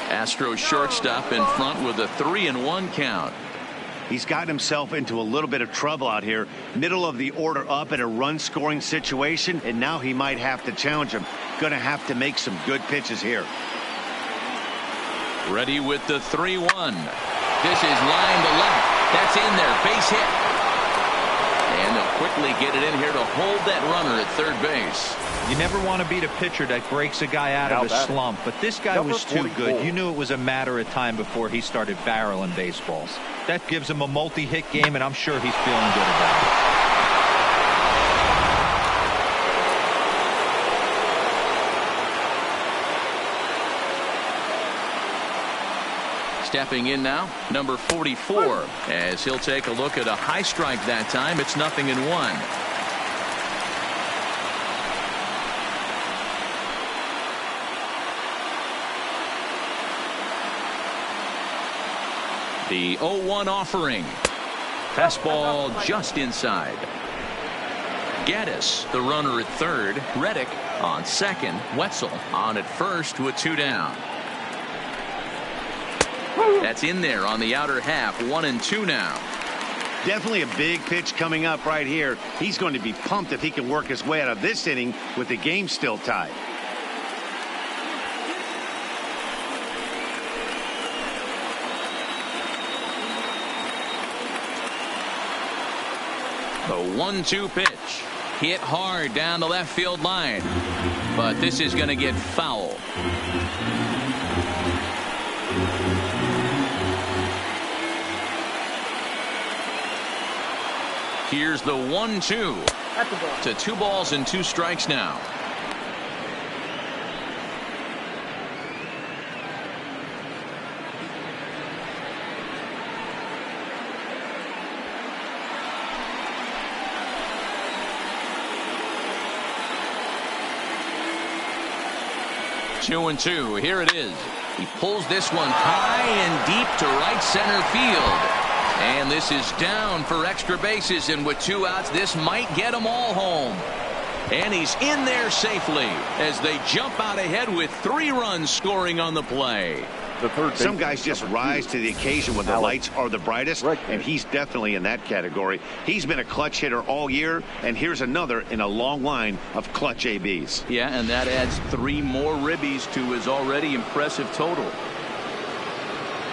Astros shortstop in front with a 3-1 count. He's gotten himself into a little bit of trouble out here. Middle of the order up in a run-scoring situation, and now he might have to challenge him. Going to have to make some good pitches here. Ready with the 3-1. This is line to left. That's in there. Base hit. And they'll quickly get it in here to hold that runner at third base. You never want to beat a pitcher that breaks a guy out of a slump, but this guy was too good. You knew it was a matter of time before he started barreling baseballs. That gives him a multi-hit game, and I'm sure he's feeling good about it. Stepping in now, number 44, as he'll take a look at a high strike that time. It's 0-1. The 0-1 offering. Fastball just inside. Gaddis, the runner at third. Reddick on second. Wetzel on at first with 2 down. That's in there on the outer half. 1-2 now. Definitely a big pitch coming up right here. He's going to be pumped if he can work his way out of this inning with the game still tied. The 1-2 pitch. Hit hard down the left field line. But this is going to get foul. Here's the 1-2. To 2 balls and 2 strikes now. Two and two. Here it is. He pulls this one high and deep to right center field. And this is down for extra bases, and with 2 outs, this might get them all home. And he's in there safely as they jump out ahead with 3 runs scoring on the play. Some guys just rise to the occasion when the lights are the brightest, and he's definitely in that category. He's been a clutch hitter all year, and here's another in a long line of clutch ABs. Yeah, and that adds 3 more ribbies to his already impressive total.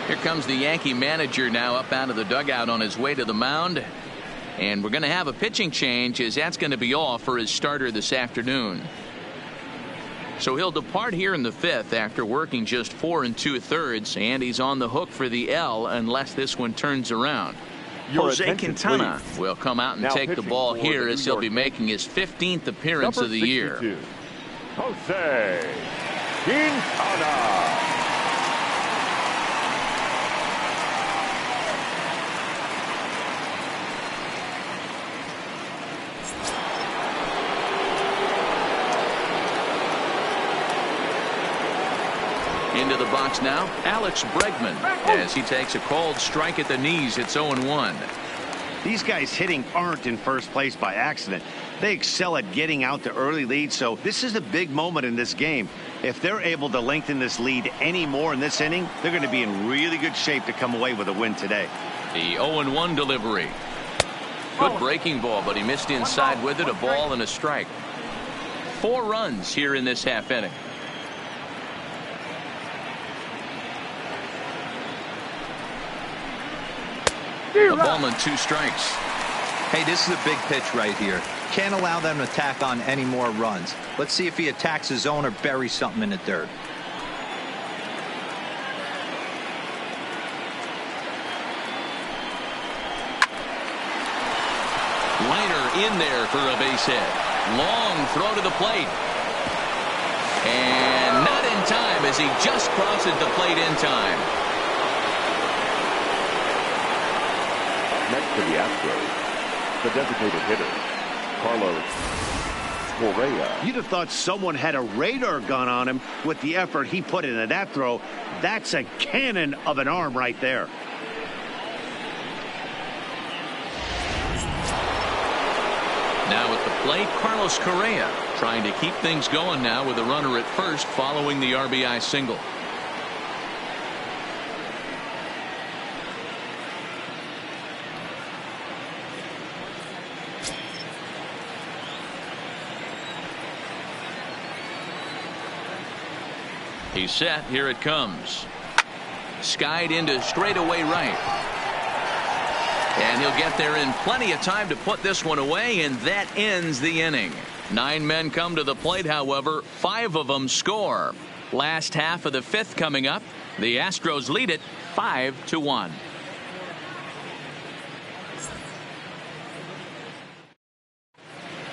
Here comes the Yankee manager now up out of the dugout on his way to the mound. And we're going to have a pitching change, as that's going to be all for his starter this afternoon. So he'll depart here in the 5th after working just 4 2/3, and he's on the hook for the L unless this one turns around. Jose Quintana will come out and take the ball here as he'll be making his 15th appearance of the year. Jose Quintana. Into the box now, Alex Bregman, as he takes a called strike at the knees. It's 0-1. These guys hitting aren't in first place by accident. They excel at getting out to early leads, so this is a big moment in this game. If they're able to lengthen this lead any more in this inning, they're going to be in really good shape to come away with a win today. The 0-1 delivery. Good breaking ball, but he missed inside with it. A ball and a strike. 4 runs here in this half inning. A ball and 2 strikes. Hey, this is a big pitch right here. Can't allow them to tack on any more runs. Let's see if he attacks his zone or buries something in the dirt. Liner in there for a base hit. Long throw to the plate. And not in time as he just crosses the plate in time. Next to the Astros, the designated hitter, Carlos Correa. You'd have thought someone had a radar gun on him with the effort he put into that throw. That's a cannon of an arm right there. Now at the plate, Carlos Correa trying to keep things going now with a runner at first following the RBI single. He's set. Here it comes. Skied into straightaway right. And he'll get there in plenty of time to put this one away, and that ends the inning. 9 men come to the plate, however. 5 of them score. Last half of the 5th coming up. The Astros lead it 5-1.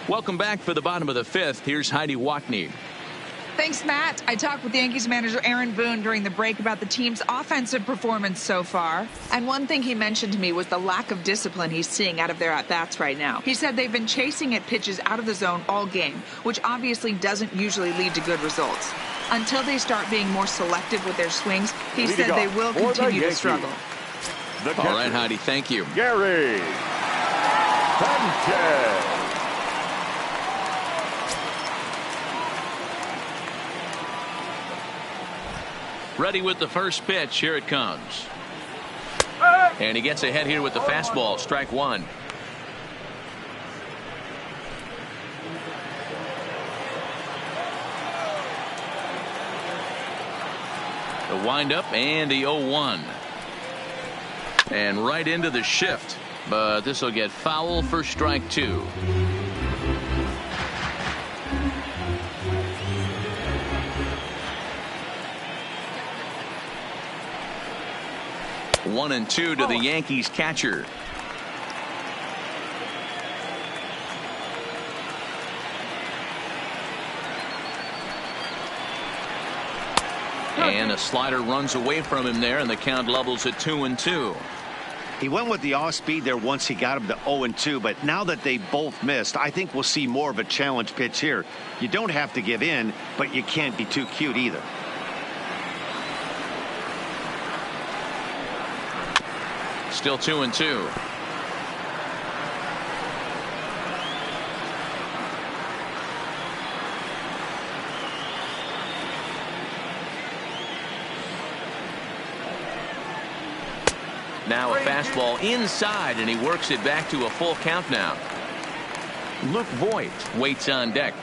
Welcome back for the bottom of the 5th. Here's Heidi Watney. Thanks, Matt. I talked with Yankees manager Aaron Boone during the break about the team's offensive performance so far. And one thing he mentioned to me was the lack of discipline he's seeing out of their at-bats right now. He said they've been chasing at pitches out of the zone all game, which obviously doesn't usually lead to good results. Until they start being more selective with their swings, he said they will continue to struggle. All right, Heidi, thank you. Gary Sanchez. Ready with the first pitch. Here it comes. And he gets ahead here with the fastball. Strike one. The windup and the 0-1. And right into the shift. But this will get foul for strike two. 1-2 to the Yankees catcher. And a slider runs away from him there, and the count levels at 2-2. He went with the off speed there once he got him to 0-2, but now that they both missed, I think we'll see more of a challenge pitch here. You don't have to give in, but you can't be too cute either. Still 2-2. Now a fastball inside, and he works it back to a full count now. Luke Voigt waits on deck.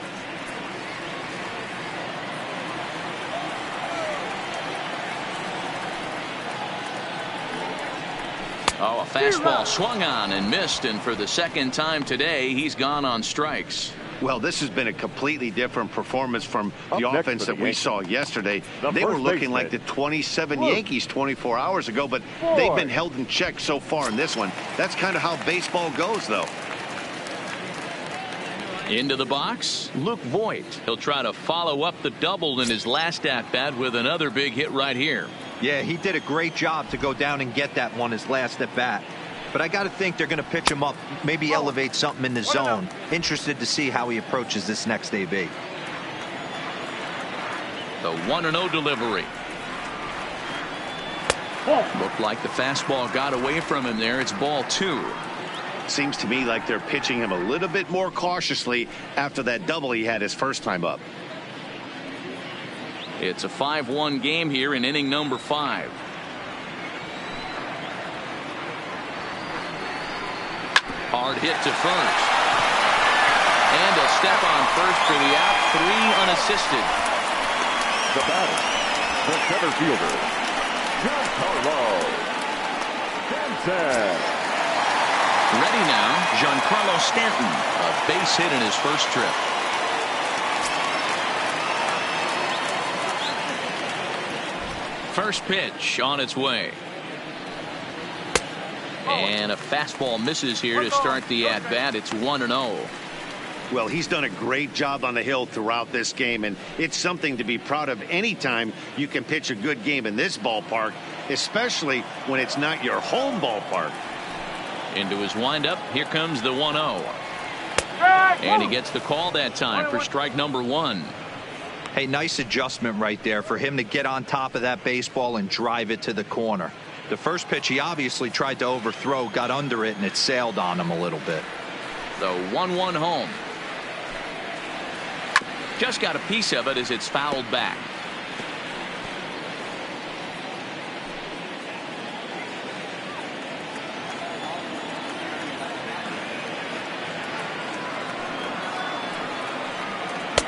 Oh, a fastball swung on and missed, and for the second time today, he's gone on strikes. Well, this has been a completely different performance from the offense that we saw yesterday. They were looking like the 27 Yankees 24 hours ago, but they've been held in check so far in this one. That's kind of how baseball goes, though. Into the box, Luke Voigt. He'll try to follow up the double in his last at-bat with another big hit right here. Yeah, he did a great job to go down and get that one his last at bat. But I got to think they're going to pitch him up, maybe elevate something in the zone. Interested to see how he approaches this next AB. The 1-0 delivery. Looked like the fastball got away from him there. It's ball 2. Seems to me like they're pitching him a little bit more cautiously after that double he had his first time up. It's a 5-1 game here in inning number 5. Hard hit to first. And a step on first for the out. 3 unassisted. The batter, the center fielder, Giancarlo Stanton. Ready now, Giancarlo Stanton. A base hit in his first trip. First pitch on its way. And a fastball misses here to start the at-bat. It's 1-0. Well, he's done a great job on the hill throughout this game, and it's something to be proud of anytime you can pitch a good game in this ballpark, especially when it's not your home ballpark. Into his windup, here comes the 1-0. And he gets the call that time for strike number 1. Hey, nice adjustment right there for him to get on top of that baseball and drive it to the corner. The first pitch he obviously tried to overthrow, got under it, and it sailed on him a little bit. The 1-1 home. Just got a piece of it as it's fouled back.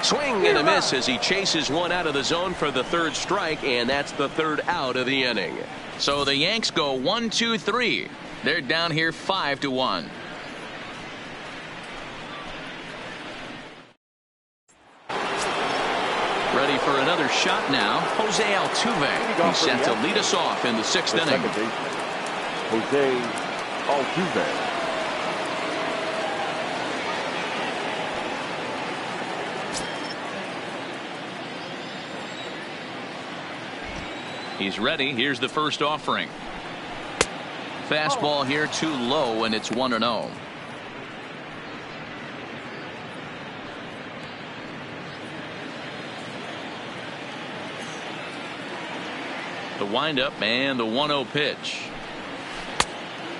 Swing and a miss as he chases one out of the zone for the 3rd strike, and that's the 3rd out of the inning. So the Yanks go 1-2-3. They're down here 5-1. Ready for another shot now. Jose Altuve. He's set to lead us off in the 6th inning. Jose Altuve. He's ready. Here's the first offering. Fastball here too low, and it's 1-0. The windup and the 1-0 pitch.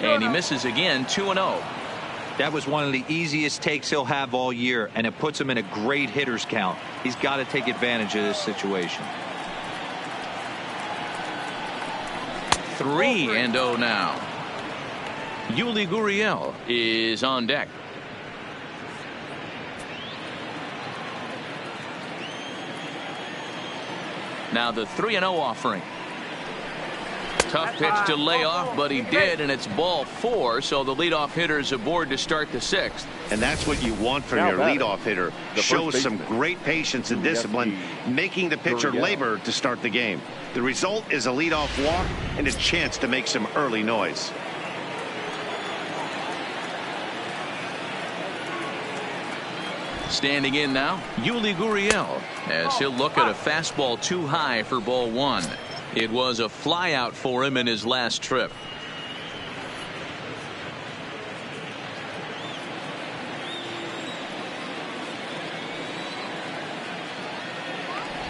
And he misses again, 2-0. That was one of the easiest takes he'll have all year, and it puts him in a great hitter's count. He's got to take advantage of this situation. 3-0 now. Yuli Gurriel is on deck. Now the 3-0 offering. Tough pitch to lay off, but he did, and it's ball 4, so the leadoff hitter is aboard to start the 6th. And that's what you want from your leadoff hitter. Shows some great patience and discipline, making the pitcher labor to start the game. The result is a leadoff walk and a chance to make some early noise. Standing in now, Yuli Gurriel, as he'll look at a fastball too high for ball 1. It was a flyout for him in his last trip.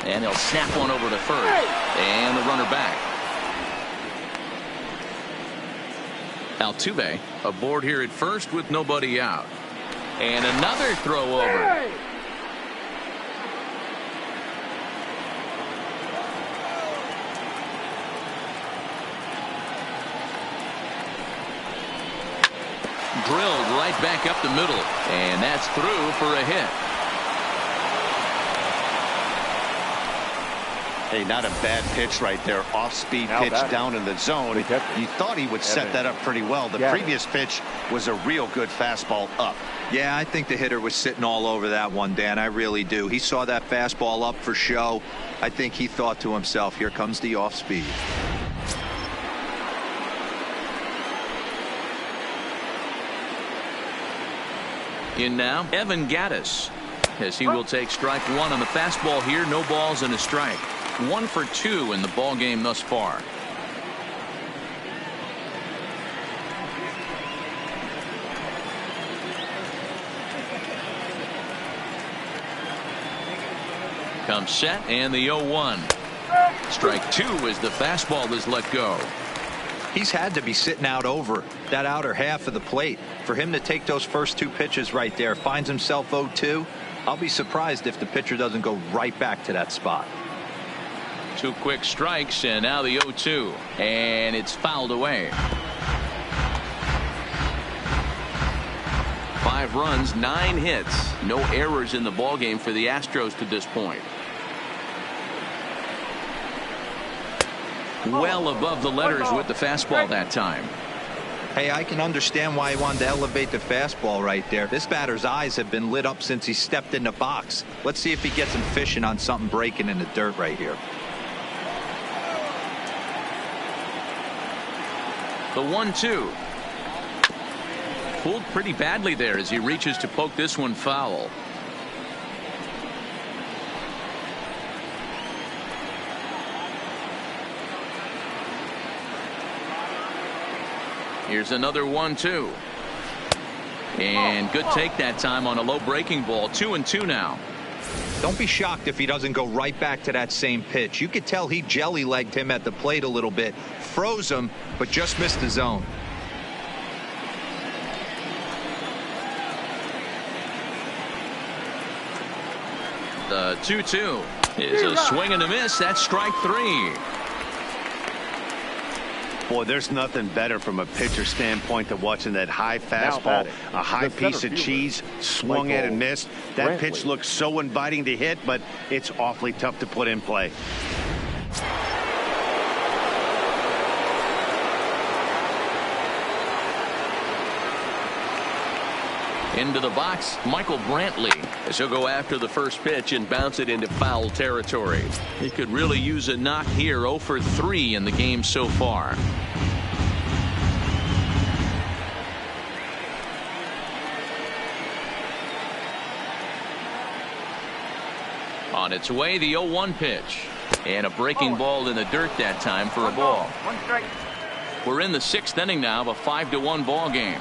And he'll snap one over to first. And the runner back. Altuve aboard here at first with nobody out. And another throw over. Drilled right back up the middle, and that's through for a hit. Hey, not a bad pitch right there. Off-speed pitch down in the zone. You thought he would set that up pretty well. The previous pitch was a real good fastball up. Yeah, I think the hitter was sitting all over that one, Dan. I really do. He saw that fastball up for show. I think he thought to himself, here comes the off-speed. In now, Evan Gattis, as he will take strike 1 on the fastball here. No balls and a strike. 1 for 2 in the ball game thus far. Comes set and the 0-1. Strike 2 as the fastball is let go. He's had to be sitting out over that outer half of the plate. For him to take those first 2 pitches right there, finds himself 0-2. I'll be surprised if the pitcher doesn't go right back to that spot. 2 quick strikes, and now the 0-2, and it's fouled away. 5 runs, 9 hits, no errors in the ballgame for the Astros to this point. Well above the letters with the fastball that time. Hey, I can understand why he wanted to elevate the fastball right there. This batter's eyes have been lit up since he stepped in the box. Let's see if he gets him fishing on something breaking in the dirt right here. The 1-2. Fooled pretty badly there as he reaches to poke this one foul. Here's another 1-2. And good take that time on a low breaking ball. 2-2 now. Don't be shocked if he doesn't go right back to that same pitch. You could tell he jelly-legged him at the plate a little bit, froze him, but just missed the zone. The 2-2 is a swing and a miss. That's strike 3. Boy, there's nothing better from a pitcher standpoint than watching that high fastball, a high piece of cheese, swung at and missed. That pitch looks so inviting to hit, but it's awfully tough to put in play. Into the box, Michael Brantley, as he'll go after the first pitch and bounce it into foul territory. He could really use a knock here. 0 for 3 in the game so far. On its way, the 0-1 pitch. And a breaking ball in the dirt that time for a ball. We're in the 6th inning now of a 5-1 ball game.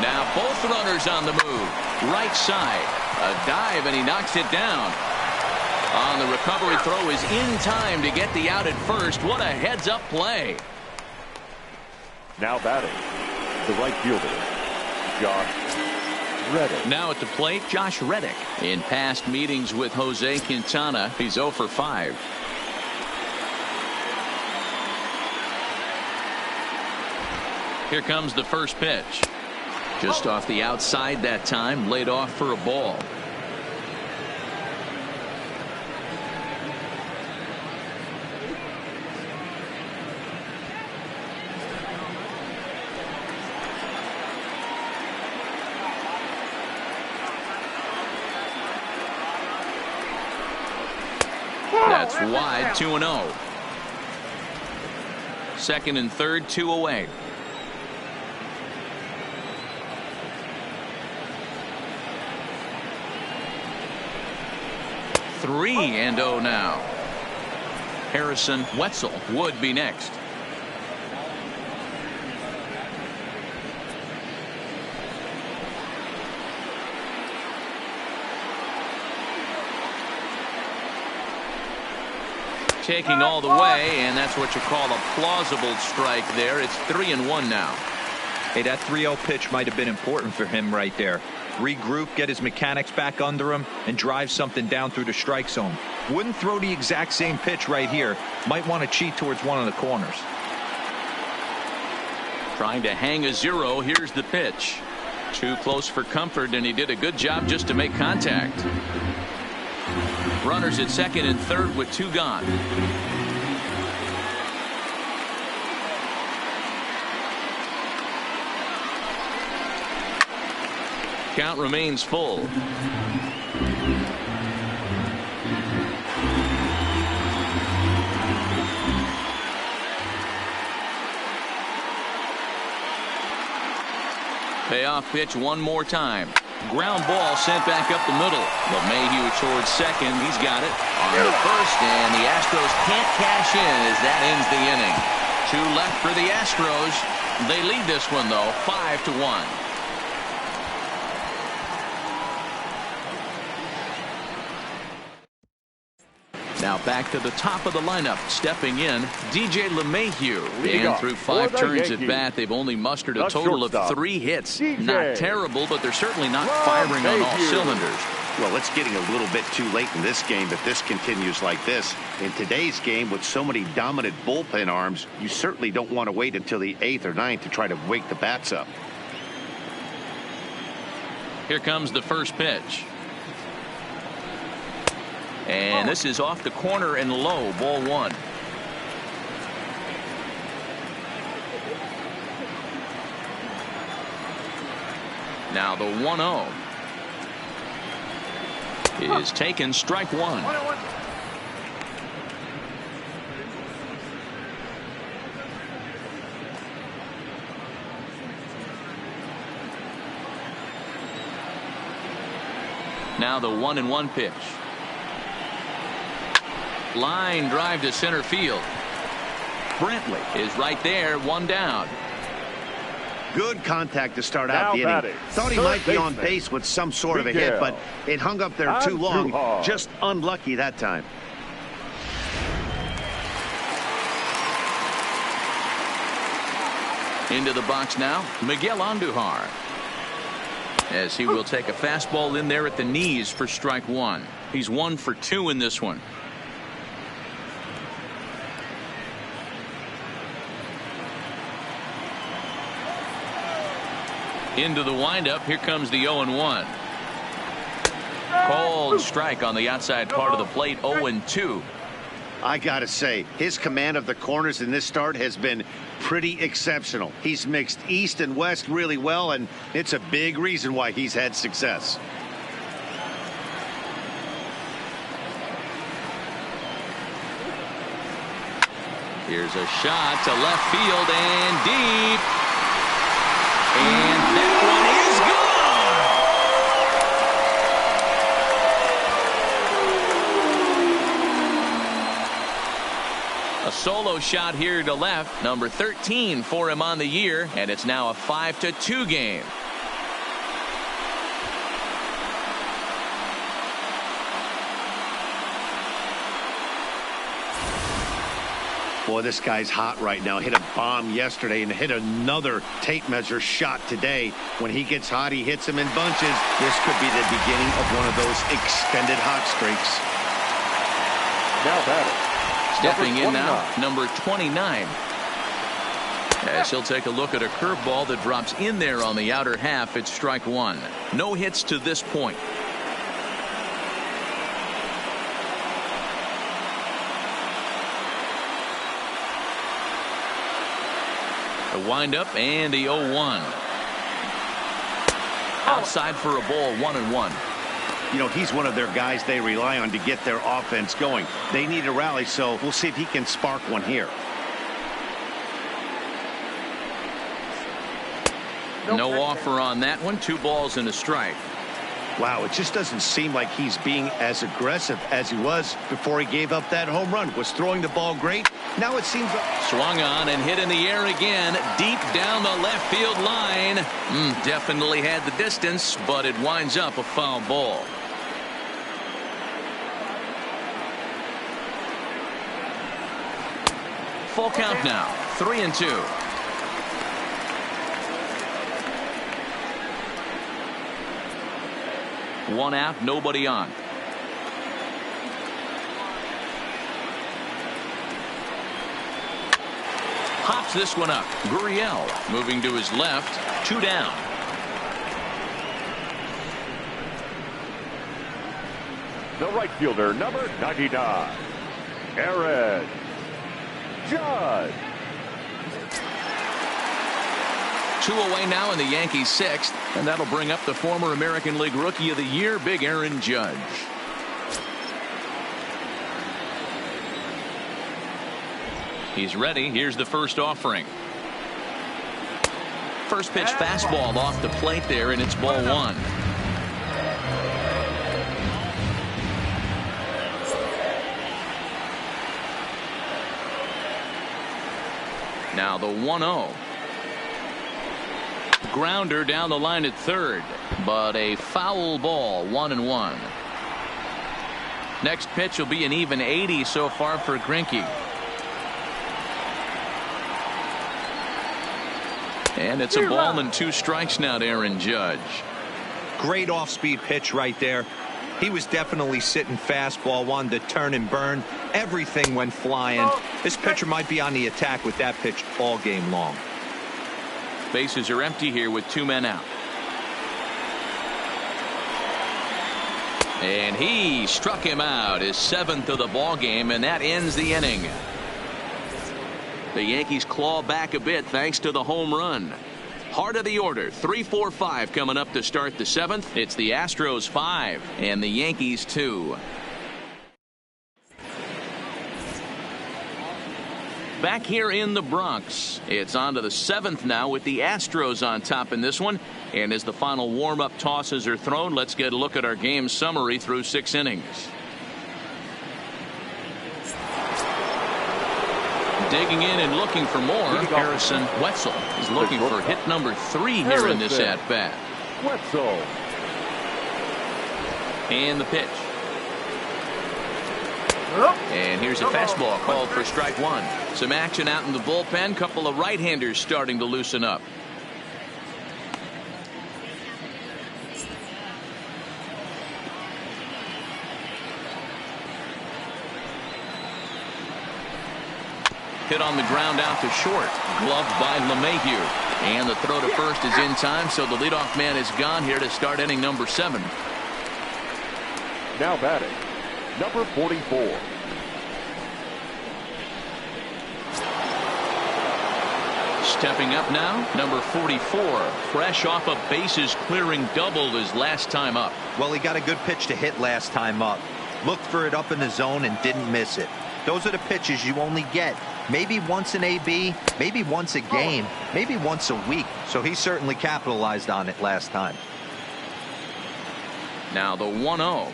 Now both runners on the move. Right side. A dive, and he knocks it down. On the recovery throw is in time to get the out at first. What a heads-up play. Now batting, the right fielder, Josh Reddick. Now at the plate, Josh Reddick. In past meetings with Jose Quintana, he's 0 for 5. Here comes the first pitch. Just off the outside that time, laid off for a ball. That's wide. 2-0. Second and third, 2 away. Three and 0 now. Harrison Wetzel would be next. Taking all the way, and that's what you call a plausible strike there. It's 3-1 now. Hey, that 3-0 pitch might have been important for him right there. Regroup, get his mechanics back under him, and drive something down through the strike zone. Wouldn't throw the exact same pitch right here. Might want to cheat towards one of the corners. Trying to hang a 0. Here's the pitch. Too close for comfort, and he did a good job just to make contact. Runners at second and third with 2 gone. Count remains full. Payoff pitch one more time. Ground ball sent back up the middle. LeMahieu towards second. He's got it on the first, and the Astros can't cash in as that ends the inning. 2 left for the Astros. They lead this one though, 5-1. Now back to the top of the lineup, stepping in, DJ LeMahieu. And through 5 turns at bat, they've only mustered a total of 3 hits. Not terrible, but they're certainly not firing on all cylinders. Well, it's getting a little bit too late in this game if this continues like this. In today's game, with so many dominant bullpen arms, you certainly don't want to wait until the 8th or 9th to try to wake the bats up. Here comes the first pitch. And this is off the corner and low, ball 1. Now the 1-0 is taken, strike 1. Now the 1-1 pitch. Line drive to center field. Brantley is right there, one down. Good contact to start out the inning. Thought he might be on base with some sort of a hit, but it hung up there too long. Just unlucky that time. Into the box now, Miguel Andujar. As he will take a fastball in there at the knees for strike one. He's 1 for 2 in this one. Into the windup. Here comes the 0-1. Called strike on the outside part of the plate. 0-2. I gotta say, his command of the corners in this start has been pretty exceptional. He's mixed east and west really well, and it's a big reason why he's had success. Here's a shot to left field and deep. And that one is gone. A solo shot here to left. Number 13 for him on the year. And it's now a 5-2 game. Boy, this guy's hot right now. Hit a bomb yesterday and hit another tape measure shot today. When he gets hot, he hits them in bunches. This could be the beginning of one of those extended hot streaks. Now batting. Stepping in now, number 29. As he'll take a look at a curveball that drops in there on the outer half. It's strike one. No hits to this point. The windup and the 0-1. Outside for a ball, 1-1. You know, he's one of their guys they rely on to get their offense going. They need a rally, so we'll see if he can spark one here. No offer on that one. 2 balls and a strike. Wow, it just doesn't seem like he's being as aggressive as he was before he gave up that home run. Was throwing the ball great. Now it seems like swung on and hit in the air again, deep down the left field line. Definitely had the distance, but it winds up a foul ball. Full count now, 3-2. One out, nobody on. Hops this one up. Gurriel moving to his left. 2 down. The right fielder, number 99, Aaron Judge. 2 away now in the Yankees' 6th, and that'll bring up the former American League Rookie of the Year, Big Aaron Judge. He's ready. Here's the first offering. First pitch fastball off the plate there, and it's ball 1. Now the 1-0. Grounder down the line at third, but a foul ball, 1-1. Next pitch will be an even 80 so far for Greinke. And it's a ball and 2 strikes now to Aaron Judge. Great off-speed pitch right there. He was definitely sitting fastball, wanted to turn and burn. Everything went flying. This pitcher might be on the attack with that pitch all game long. Bases are empty here with 2 men out. And he struck him out, his 7th of the ball game, and that ends the inning. The Yankees claw back a bit thanks to the home run. Heart of the order, 3-4-5 coming up to start the 7th. It's the Astros 5 and the Yankees 2. back here in the Bronx. It's on to the 7th now with the Astros on top in this one. And as the final warm-up tosses are thrown, let's get a look at our game summary through 6 innings. Digging in and looking for more, Harrison Wetzel is looking for hit number 3 here in this at-bat. Wetzel. And the pitch. And here's a fastball called for strike 1. Some action out in the bullpen. Couple of right-handers starting to loosen up. Hit on the ground out to short. Gloved by LeMahieu. And the throw to first is in time, so the leadoff man is gone here to start inning number 7. Now batting, number 44. Stepping up now, number 44. Fresh off a bases clearing double his last time up. Well, he got a good pitch to hit last time up. Looked for it up in the zone and didn't miss it. Those are the pitches you only get maybe once in AB, maybe once a game, maybe once a week. So he certainly capitalized on it last time. Now the 1-0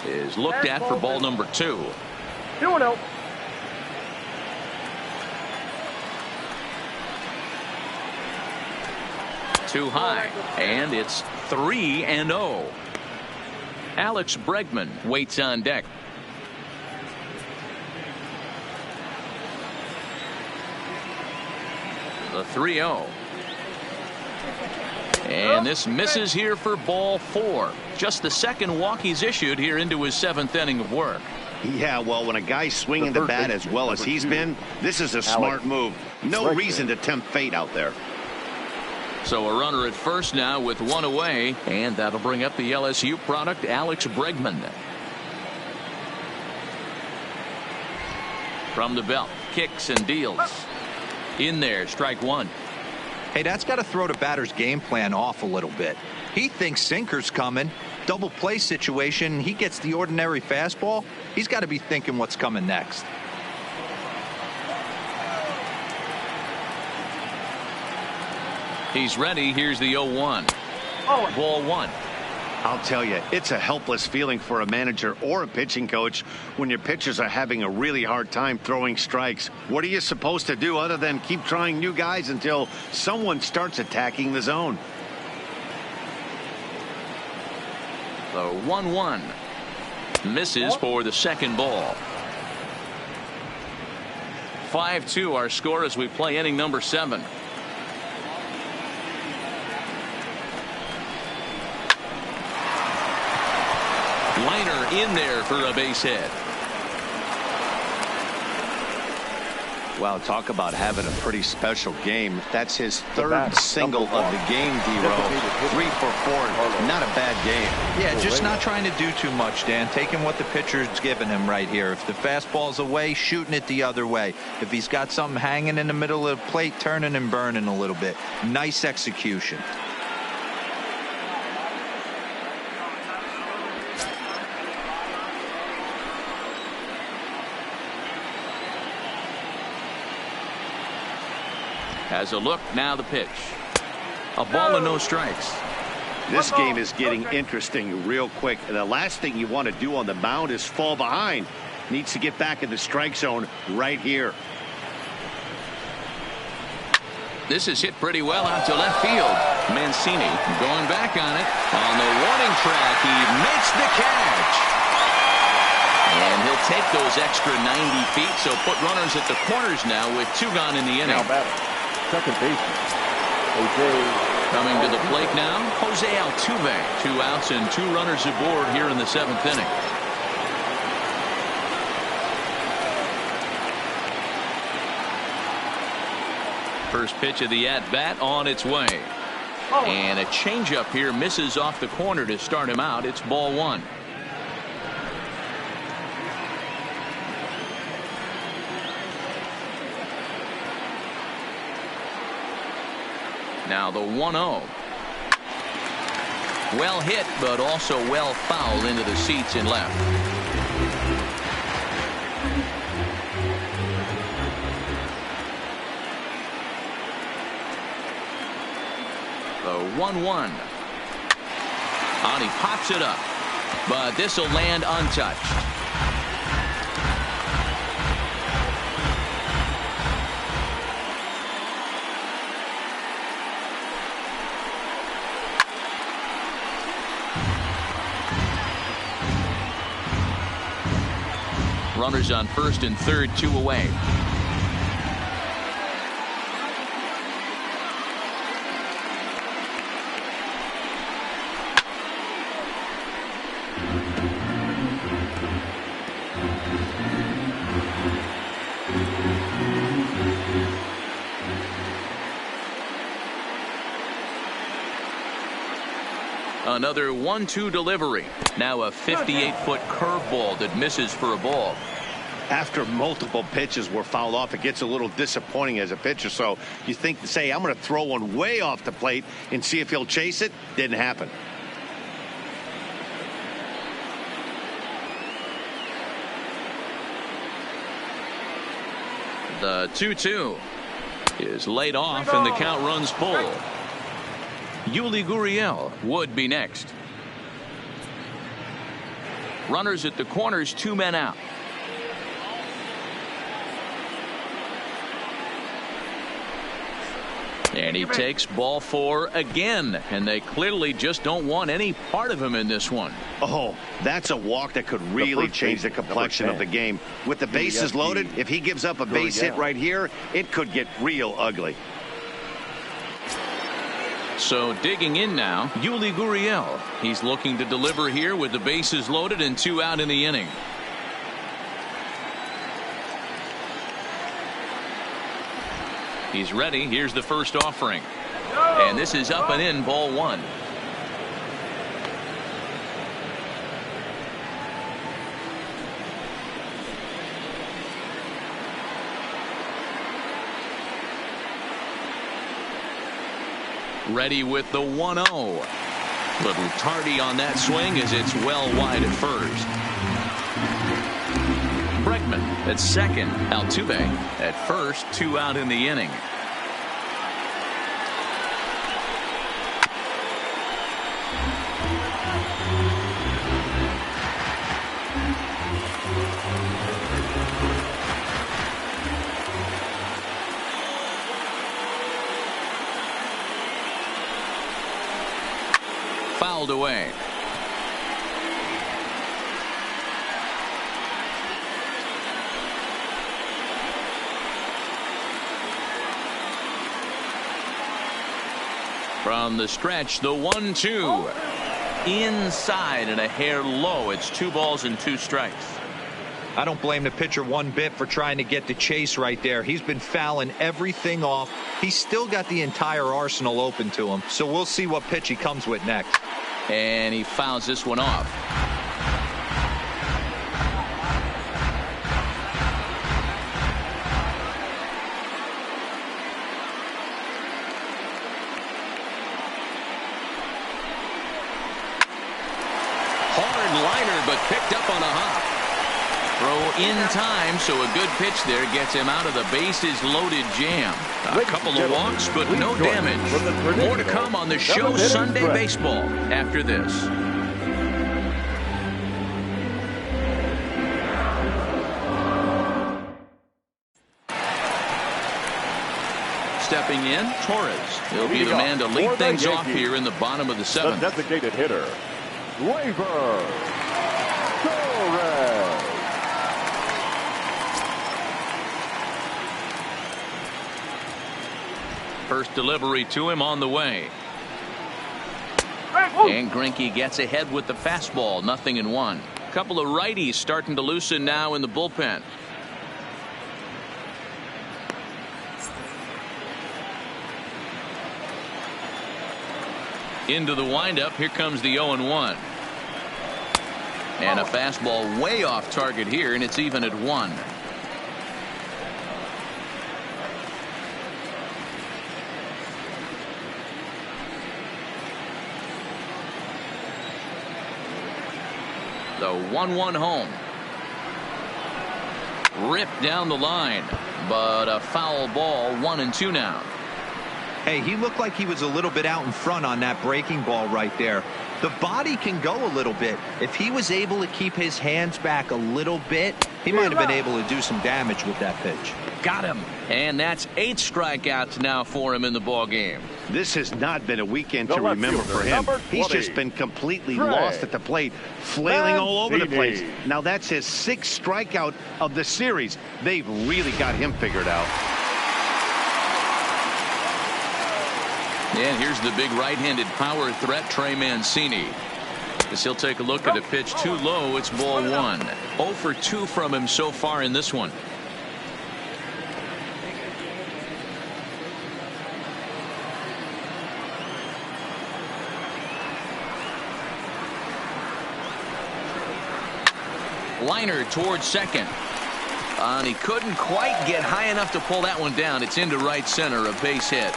is looked at for ball number 2. 2-0. Too high, and it's 3-0. Alex Bregman waits on deck. The 3-0. And this misses here for ball 4. Just the second walk he's issued here into his 7th inning of work. Yeah, well, when a guy's swinging the bat as well as he's been, this is a smart move. No reason to tempt fate out there. So a runner at first now with 1 away, and that'll bring up the LSU product, Alex Bregman. From the belt, kicks and deals. In there, strike 1. Hey, that's got to throw the batter's game plan off a little bit. He thinks sinker's coming. Double play situation. He gets the ordinary fastball. He's got to be thinking what's coming next. He's ready. Here's the 0-1. Ball 1. I'll tell you, it's a helpless feeling for a manager or a pitching coach when your pitchers are having a really hard time throwing strikes. What are you supposed to do other than keep trying new guys until someone starts attacking the zone? The 1-1 misses for the second ball. 5-2 our score as we play inning number 7. Liner in there for a base hit. Well, talk about having a pretty special game. That's his 3rd single of the game, D-Row. 3 for 4. Not a bad game. Yeah, just not trying to do too much, Dan. Taking what the pitcher's giving him right here. If the fastball's away, shooting it the other way. If he's got something hanging in the middle of the plate, turning and burning a little bit. Nice execution. Has a look, now the pitch. A ball and no strikes. This game is getting interesting real quick. And the last thing you want to do on the mound is fall behind. Needs to get back in the strike zone right here. This is hit pretty well out to left field. Mancini going back on it. On the warning track, he makes the catch. And he'll take those extra 90 feet, so put runners at the corners now with 2 gone in the inning. Now batting, second baseman, Jose. Coming to the plate now, Jose Altuve. 2 outs and 2 runners aboard here in the 7th inning. First pitch of the at-bat on its way. And a changeup here misses off the corner to start him out. It's ball 1. Now the 1-0. Well hit, but also well fouled into the seats in left. The 1-1. And he pops it up, but this will land untouched. Runners on first and third, 2 away. Another 1-2 delivery. Now a 58-foot curveball that misses for a ball. After multiple pitches were fouled off, it gets a little disappointing as a pitcher. So you think, say, I'm going to throw one way off the plate and see if he'll chase it. Didn't happen. The 2-2 is laid off and the count runs full. Yuli Gurriel would be next. Runners at the corners, 2 men out. And he takes ball 4 again, and they clearly just don't want any part of him in this one. Oh, that's a walk that could really change the complexion of the game. With the bases loaded, if he gives up a base hit right here, it could get real ugly. So digging in now, Yuli Gurriel. He's looking to deliver here with the bases loaded and 2 out in the inning. He's ready. Here's the first offering. And this is up and in, ball 1. Ready with the 1-0. Little tardy on that swing as it's well wide at first. Bregman at second. Altuve at first. 2 out in the inning. Fouled away. From the stretch, the 1-2. Inside and a hair low. It's 2 balls and 2 strikes. I don't blame the pitcher one bit for trying to get the chase right there. He's been fouling everything off. He's still got the entire arsenal open to him. So we'll see what pitch he comes with next. And he fouls this one off. Hard liner, but picked up on a hop. Throw in time, so a good pitch there gets him out of the bases loaded jam. A couple of walks, but no damage. More to come on the show Sunday Baseball after this. Stepping in, Torres. He'll be the man to lead things off here in the bottom of the 7th. The designated hitter, Gleyber Torres. First delivery to him on the way. And Greinke gets ahead with the fastball. 0-1. Couple of righties starting to loosen now in the bullpen. Into the windup. Here comes the 0-1. And a fastball way off target here, and it's even at 1. The 1-1 home. Ripped down the line, but a foul ball. 1-2 now. Hey, he looked like he was a little bit out in front on that breaking ball right there. The body can go a little bit. If he was able to keep his hands back a little bit, he might have been able to do some damage with that pitch. Got him. And that's 8 strikeouts now for him in the ball game. This has not been a weekend to remember for him. He's just been completely lost at the plate, flailing all over the place. Now that's his 6th strikeout of the series. They've really got him figured out. And here's the big right-handed power threat, Trey Mancini. As he'll take a look at a pitch too low, it's ball 1. 0 for 2 from him so far in this one. Liner towards second. And he couldn't quite get high enough to pull that one down. It's into right center, a base hit.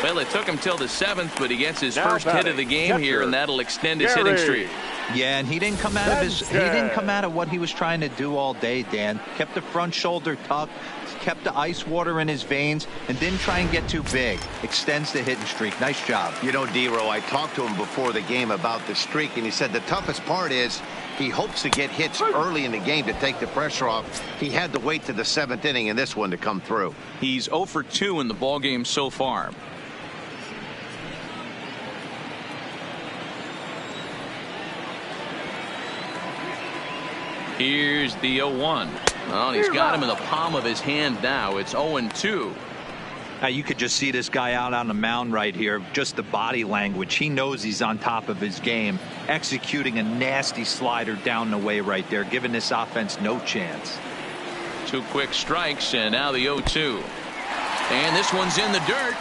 Well, it took him till the 7th, but he gets his first hit of the game here, and that'll extend his hitting streak. Yeah, and he didn't come out of what he was trying to do all day, Dan. Kept the front shoulder tucked, kept the ice water in his veins, and didn't try and get too big. Extends the hitting streak. Nice job. You know, D-Row, I talked to him before the game about the streak, and he said the toughest part is he hopes to get hits early in the game to take the pressure off. He had to wait to the 7th inning in this one to come through. He's 0 for 2 in the ball game so far. Here's the 0-1. Well, he's got him in the palm of his hand now. It's 0-2. Now you could just see this guy out on the mound right here. Just the body language. He knows he's on top of his game. Executing a nasty slider down the way right there, giving this offense no chance. 2 quick strikes, and now the 0-2. And this one's in the dirt.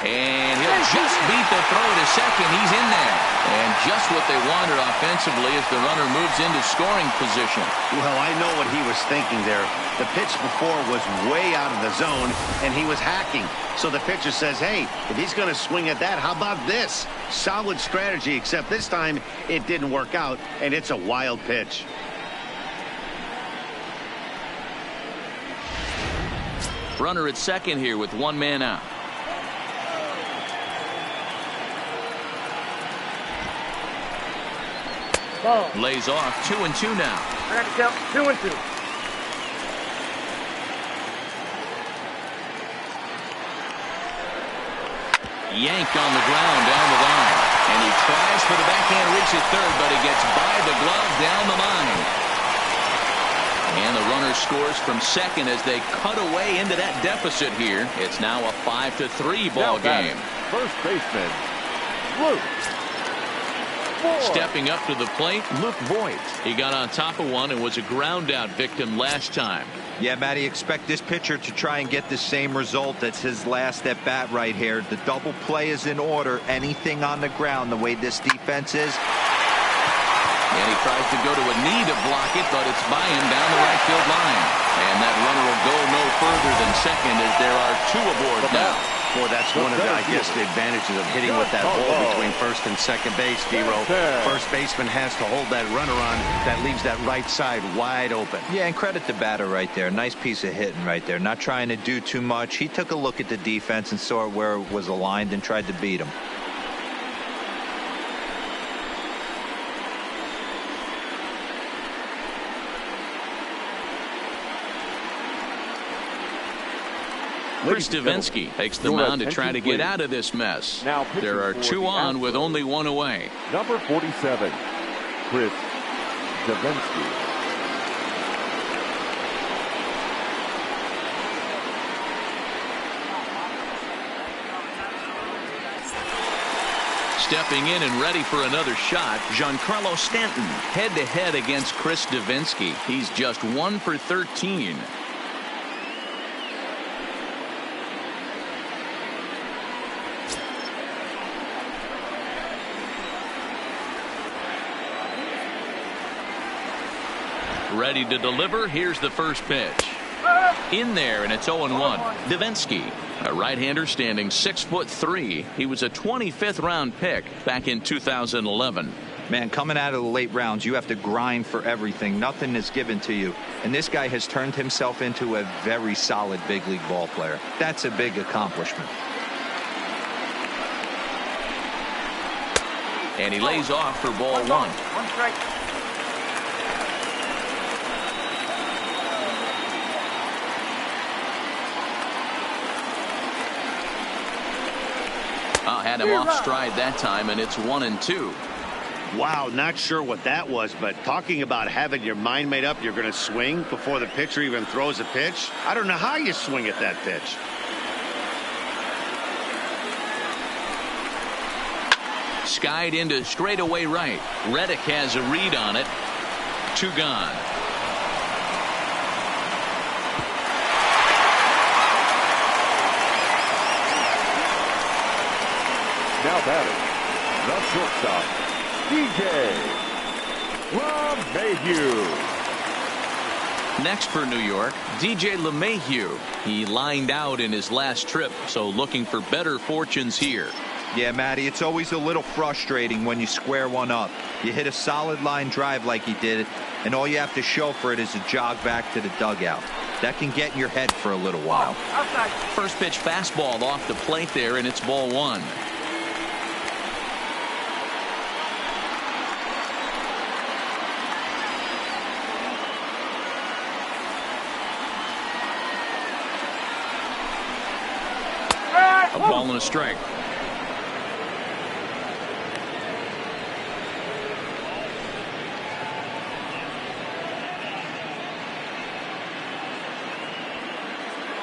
And he'll just beat the throw to second. He's in there. And just what they wanted offensively as the runner moves into scoring position. Well, I know what he was thinking there. The pitch before was way out of the zone, and he was hacking. So the pitcher says, hey, if he's going to swing at that, how about this? Solid strategy, except this time it didn't work out, and it's a wild pitch. Runner at second here with 1 man out. Lays off 2-2 now. I got to count 2-2. Yanked on the ground down the line. And he tries for the backhand reach at third, but he gets by the glove down the line. And the runner scores from second as they cut away into that deficit here. It's now a 5-3 ball game. First baseman, Luke. Stepping up to the plate, Luke Voigt. He got on top of one and was a ground out victim last time. Yeah, Matty, expect this pitcher to try and get the same result. That's his last at bat right here. The double play is in order. Anything on the ground, the way this defense is. And he tries to go to a knee to block it, but it's by him down the right field line. And that runner will go no further than second as there are 2 aboard now. Boy, that's one of the, I guess, the advantages of hitting with that hole between first and second base, D-Row. First baseman has to hold that runner on. That leaves that right side wide open. Yeah, and credit the batter right there. Nice piece of hitting right there. Not trying to do too much. He took a look at the defense and saw where it was aligned and tried to beat him. Chris Davinsky takes the mound to try to get out of this mess. There are 2 on with only 1 away. Number 47, Chris Davinsky. Stepping in and ready for another shot, Giancarlo Stanton head-to-head against Chris Davinsky. He's just 1 for 13. Ready to deliver. Here's the first pitch. In there, and it's 0-1. Davinsky, a right-hander standing 6'3". He was a 25th round pick back in 2011. Man, coming out of the late rounds, you have to grind for everything. Nothing is given to you. And this guy has turned himself into a very solid big league ball player. That's a big accomplishment. And he lays off for ball one. One strike. Had him off stride that time, and it's 1-2. Wow, not sure what that was, but talking about having your mind made up, you're going to swing before the pitcher even throws a pitch. I don't know how you swing at that pitch. Skied into straightaway right. Reddick has a read on it. 2 gone. Now batting, the shortstop, DJ LeMahieu. Next for New York, DJ LeMahieu. He lined out in his last trip, so looking for better fortunes here. Yeah, Matty, it's always a little frustrating when you square one up. You hit a solid line drive like he did, and all you have to show for it is a jog back to the dugout. That can get in your head for a little while. Outside. First pitch fastball off the plate there, and it's ball 1. A ball and a strike.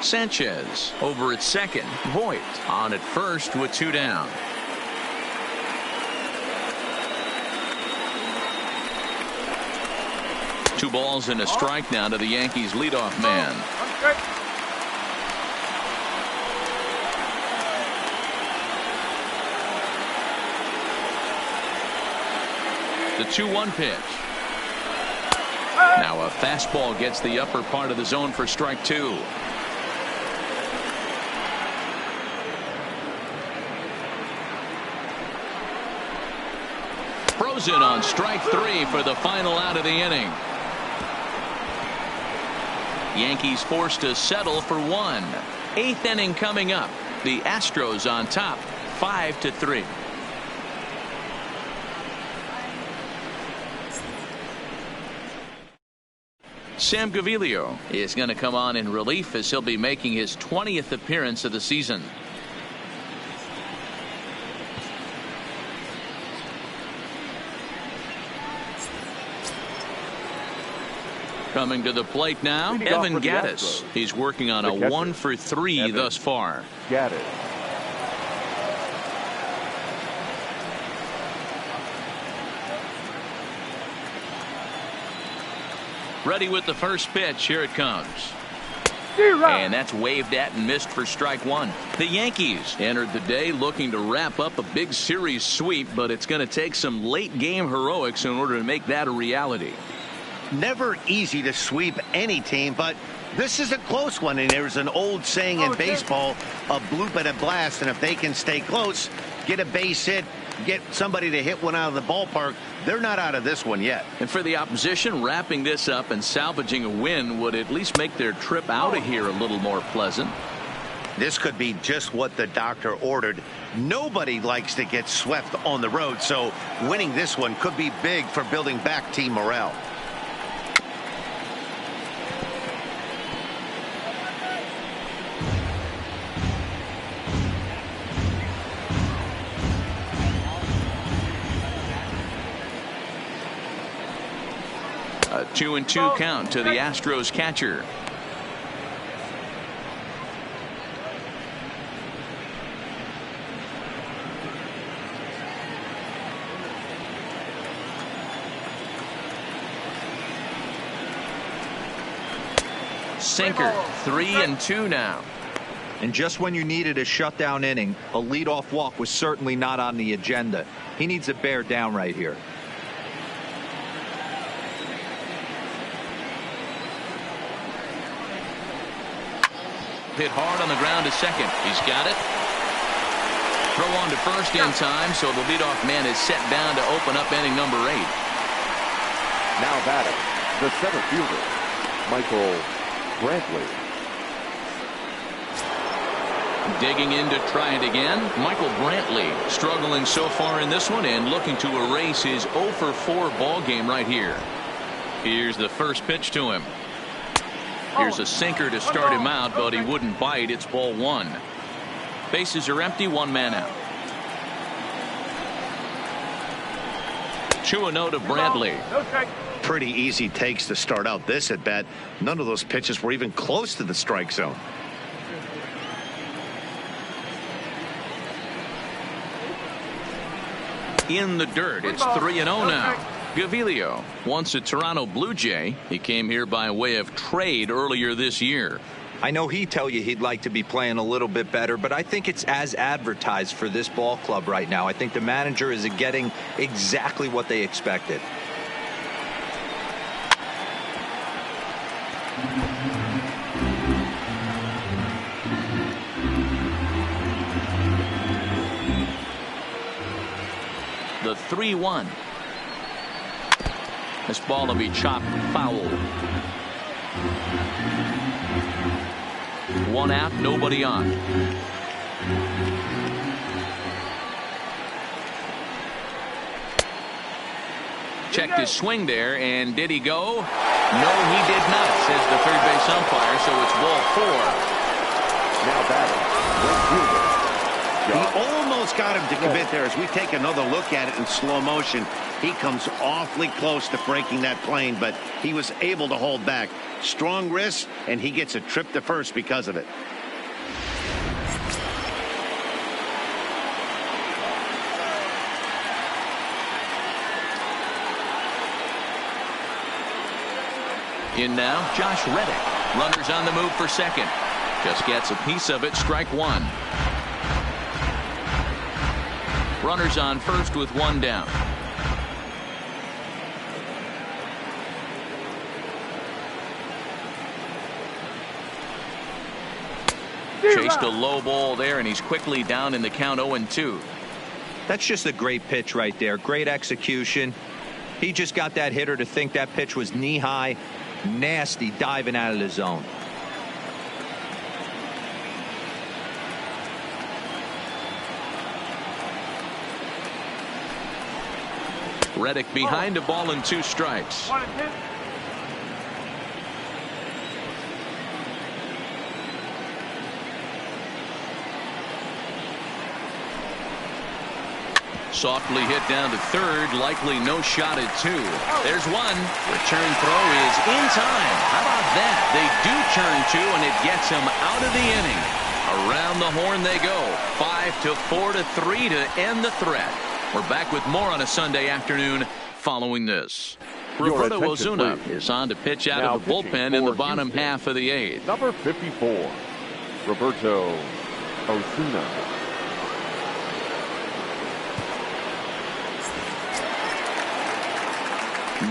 Sanchez over at second. Voit on at first with 2 down. Two balls and a strike now to the Yankees leadoff man. One strike. The 2-1 pitch. Now a fastball gets the upper part of the zone for strike 2. Frozen on strike 3 for the final out of the inning. Yankees forced to settle for 1. 8th inning coming up. The Astros on top 5-3. Sam Gaviglio is going to come on in relief as he'll be making his 20th appearance of the season. Coming to the plate now, Evan Gattis. He's working on a 1-for-3 thus far. Gattis. Ready with the first pitch. Here it comes. And that's waved at and missed for strike 1. The Yankees entered the day looking to wrap up a big series sweep, but it's going to take some late game heroics in order to make that a reality. Never easy to sweep any team, but this is a close one, and there's an old saying in baseball, a bloop and a blast, and if they can stay close, get a base hit, get somebody to hit one out of the ballpark, they're not out of this one yet. And for the opposition, wrapping this up and salvaging a win would at least make their trip out of here a little more pleasant. This could be just what the doctor ordered. Nobody likes to get swept on the road, so winning this one could be big for building back team morale. A 2-2 count to the Astros catcher. Sinker. 3-2 now. And just when you needed a shutdown inning, a leadoff walk was certainly not on the agenda. He needs to bear down right here. Hit hard on the ground to second. He's got it. Throw on to first in time, so the leadoff man is set down to open up inning number 8. Now batting, the center fielder, Michael Brantley. Digging in to try it again, Michael Brantley struggling so far in this one and looking to erase his 0 for 4 ball game right here. Here's the first pitch to him. Here's a sinker to start him out, but he wouldn't bite. It's ball 1. Bases are empty, 1 man out. 2-0 to Brantley. Pretty easy takes to start out this at bat. None of those pitches were even close to the strike zone. In the dirt, it's 3-0 now. Gaviglio, once a Toronto Blue Jay, he came here by way of trade earlier this year. I know he'd tell you he'd like to be playing a little bit better, but I think it's as advertised for this ball club right now. I think the manager is getting exactly what they expected. The 3-1. This ball will be chopped foul. 1 out, nobody on. Checked his swing there, and did he go? No, he did not, says the third base umpire, so it's ball 4. Now batting, right fielder. He almost got him to commit there. As we take another look at it in slow motion, he comes awfully close to breaking that plane, but he was able to hold back. Strong wrist, and he gets a trip to first because of it. In now, Josh Reddick. Runners on the move for second. Just gets a piece of it, strike 1. Runners on first with 1 down. Chased a low ball there, and he's quickly down in the count 0-2. That's just a great pitch right there. Great execution. He just got that hitter to think that pitch was knee high. Nasty diving out of the zone. Reddick behind a ball and 2 strikes. Softly hit down to third, likely no shot at 2. There's 1. Return throw is in time. How about that? They do turn 2, and it gets him out of the inning. Around the horn they go. 5-4-3 to end the threat. We're back with more on a Sunday afternoon following this. Roberto Osuna is on to pitch out of the bullpen in the bottom half of the 8th. Number 54, Roberto Osuna.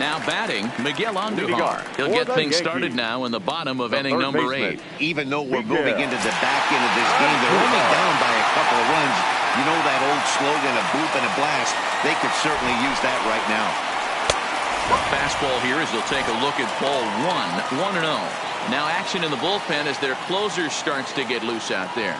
Now batting, Miguel Andujar. He'll get things started now in the bottom of inning number 8. Even though we're moving into the back end of this game, they're only down by a couple of runs. You know that old slogan, a boop and a blast. They could certainly use that right now. Fastball here as they'll take a look at ball 1. 1-0. Now action in the bullpen as their closer starts to get loose out there.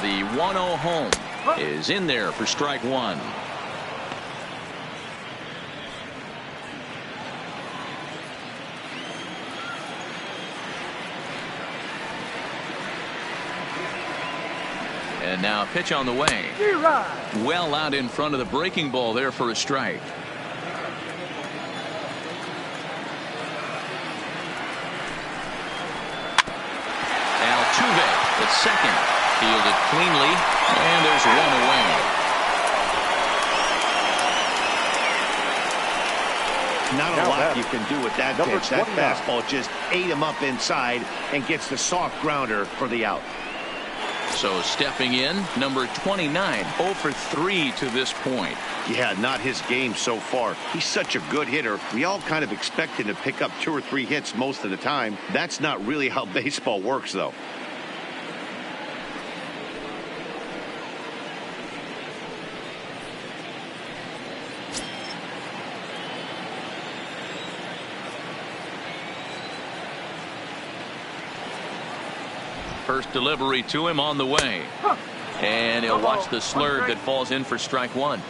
The 1-0 home is in there for strike 1. And now a pitch on the way. Well out in front of the breaking ball there for a strike. Altuve at second. Fielded cleanly, and there's 1 away. Not a lot you can do with that pitch. That fastball just ate him up inside and gets the soft grounder for the out. So stepping in, number 29, 0 for 3 to this point. Yeah, not his game so far. He's such a good hitter. We all kind of expect him to pick up 2 or 3 hits most of the time. That's not really how baseball works, though. First delivery to him on the way. And he'll watch the slurve that falls in for strike 1.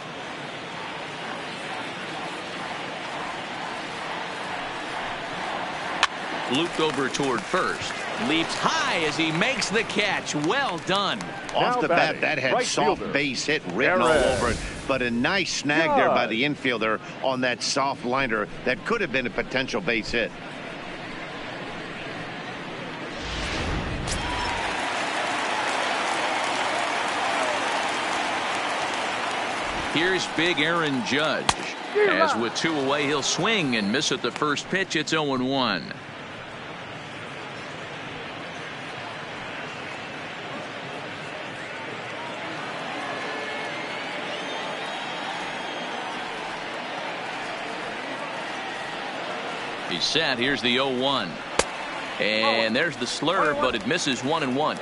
Looped over toward first. Leaps high as he makes the catch. Well done. Off the bat, that had soft base hit written all over it. But a nice snag there by the infielder on that soft liner that could have been a potential base hit. Here's big Aaron Judge. As with 2 away, he'll swing and miss at the first pitch. It's 0-1. He's set. Here's the 0-1. And there's the slurve, but it misses 1-1.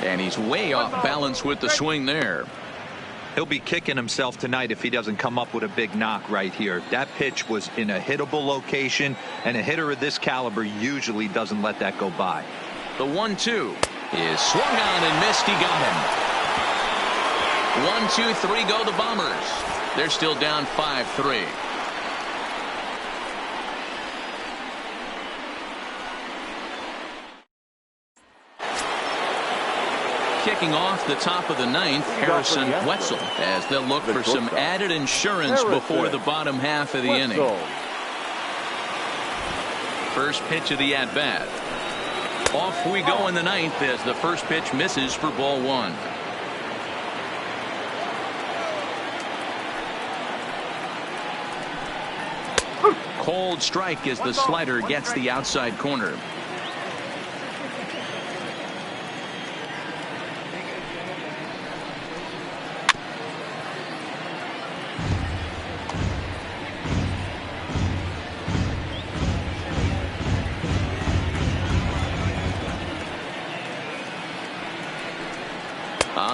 And he's way off balance with the swing there. He'll be kicking himself tonight if he doesn't come up with a big knock right here. That pitch was in a hittable location, and a hitter of this caliber usually doesn't let that go by. The 1-2 is swung on and missed. He got him. 1, 2, 3 go the Bombers. They're still down 5-3. Kicking off the top of the 9th, Harrison Wetzel, as they'll look for some added insurance before the bottom half of the inning. First pitch of the at-bat. Off we go in the 9th as the first pitch misses for ball 1. Cold strike as the slider gets the outside corner.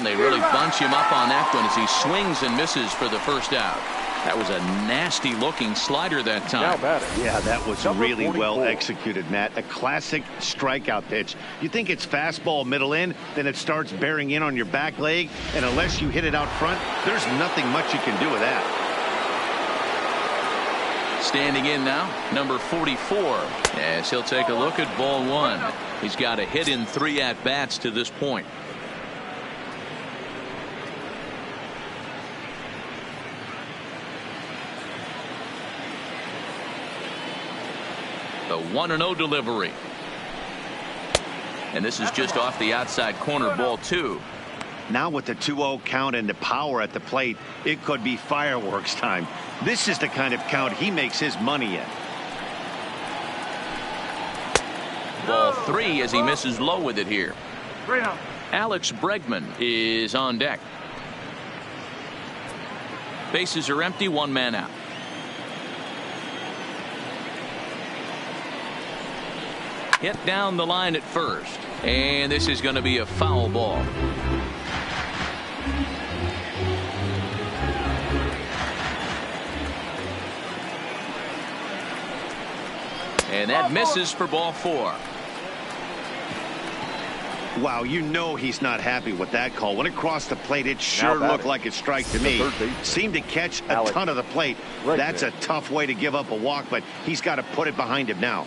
They really bunch him up on that one as he swings and misses for the first out. That was a nasty looking slider that time. Yeah, that was really well executed, Matt. A classic strikeout pitch. You think it's fastball middle in, then it starts bearing in on your back leg, and unless you hit it out front, there's nothing much you can do with that. Standing in now, number 44, as he'll take a look at ball 1. He's got a hit in 3 at-bats to this point. The 1-0 delivery. And this is just off the outside corner, ball 2. Now with the 2-0 count and the power at the plate, it could be fireworks time. This is the kind of count he makes his money in. Ball 3 as he misses low with it here. Alex Bregman is on deck. Bases are empty, 1 man out. Hit down the line at first, and this is going to be a foul ball. And that misses for ball 4. Wow, you know he's not happy with that call. When it crossed the plate, it sure looked like a strike to me. Seemed to catch a ton of the plate. That's a tough way to give up a walk, but he's got to put it behind him now.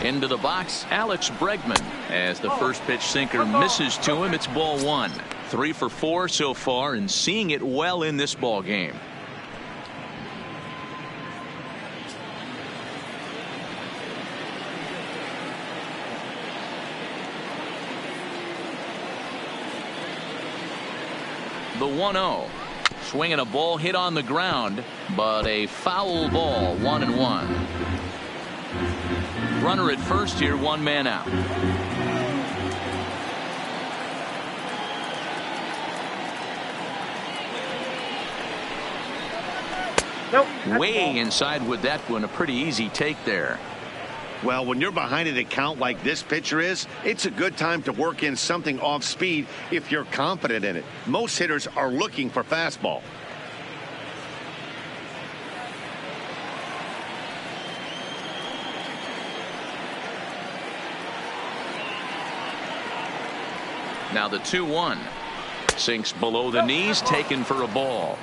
Into the box, Alex Bregman, as the first pitch sinker misses to him. It's ball 1. 3 for 4 so far, and seeing it well in this ball game. The 1-0. Swinging a ball hit on the ground, but a foul ball. 1-1. Runner at first here, one man out. Nope. Way inside with that one. A pretty easy take there. Well, when you're behind an account like this pitcher is, it's a good time to work in something off speed if you're confident in it. Most hitters are looking for fastball. Now the 2-1. Sinks below the knees, taken for a ball.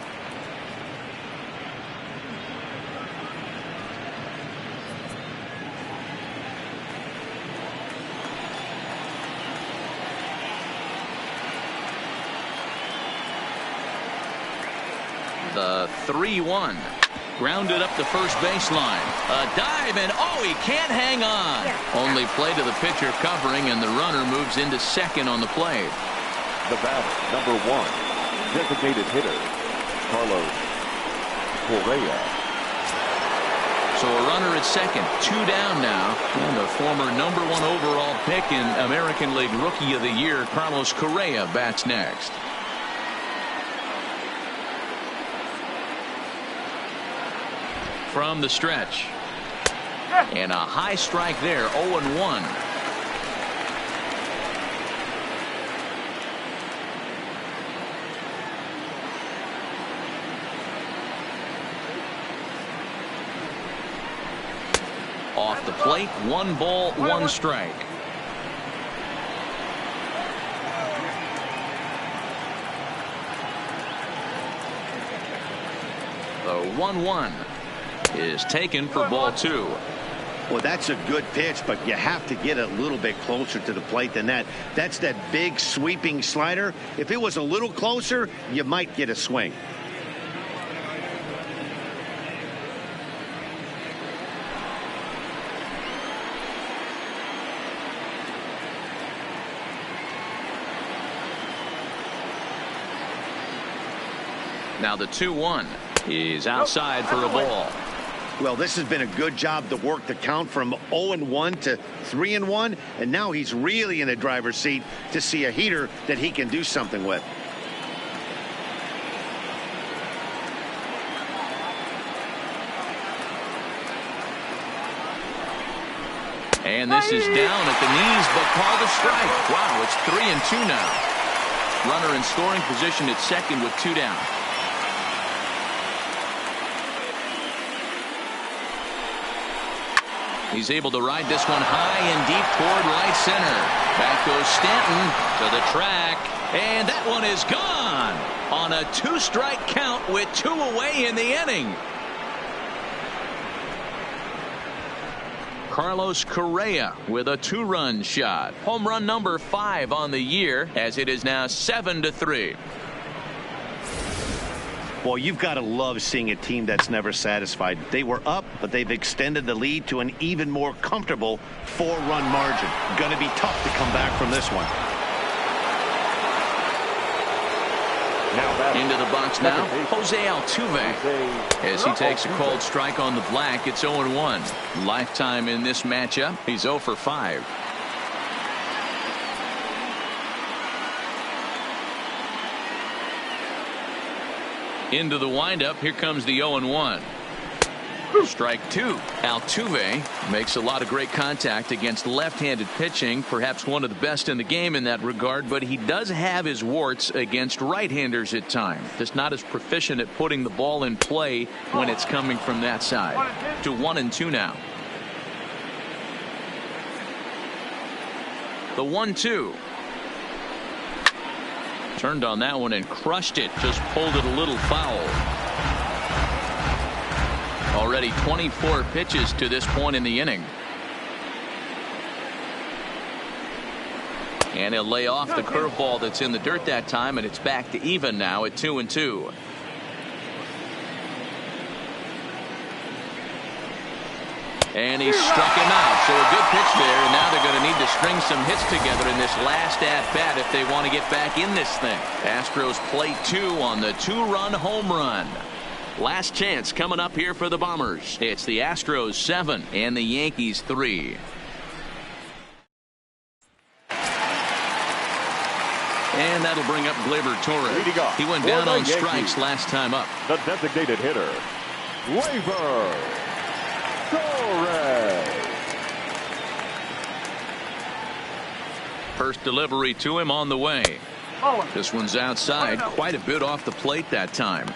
The 3-1. Grounded up the first baseline. A dive, and oh, he can't hang on. Only play to the pitcher covering, and the runner moves into second on the play. The batter, number 1, designated hitter, Carlos Correa. So a runner at second, 2 down now. And the former number 1 overall pick in American League Rookie of the Year, Carlos Correa, bats next. From the stretch. And a high strike there, 0-1. Off the plate, 1 ball, 1 strike. The 1-1 is taken for ball 2. Well, that's a good pitch, but you have to get a little bit closer to the plate than that. That's that big sweeping slider. If it was a little closer, you might get a swing. Now the 2-1 is outside for a ball. Well, this has been a good job to work the count from 0-1 to 3-1, and now he's really in the driver's seat to see a heater that he can do something with. And this is down at the knees, but called a strike. Wow, it's 3-2 now. Runner in scoring position at second with 2 down. He's able to ride this one high and deep toward right center. Back goes Stanton to the track, and that one is gone on a 2-strike count with 2 away in the inning. Carlos Correa with a 2-run shot. Home run number 5 on the year, as it is now 7-3. Well, you've got to love seeing a team that's never satisfied. They were up, but they've extended the lead to an even more comfortable 4-run margin. Going to be tough to come back from this one. Into the box now, Jose Altuve. As he takes a called strike on the black, it's 0-1. Lifetime in this matchup, he's 0 for 5. Into the windup, here comes the 0-1. Strike 2. Altuve makes a lot of great contact against left-handed pitching, perhaps one of the best in the game in that regard, but he does have his warts against right-handers at times. Just not as proficient at putting the ball in play when it's coming from that side. To 1-2 now. The 1-2. Turned on that one and crushed it. Just pulled it a little foul. Already 24 pitches to this point in the inning. And he'll lay off the curveball that's in the dirt that time, and it's back to even now at 2-2. And he struck him out. So a good pitch there, and now they're going to need to string some hits together in this last at-bat if they want to get back in this thing. Astros play 2 on the 2-run home run. Last chance coming up here for the Bombers. It's the Astros 7 and the Yankees 3. And that'll bring up Gleyber Torres. He went down on strikes last time up. The designated hitter, Gleyber Torres. First delivery to him on the way. This one's outside, quite a bit off the plate that time.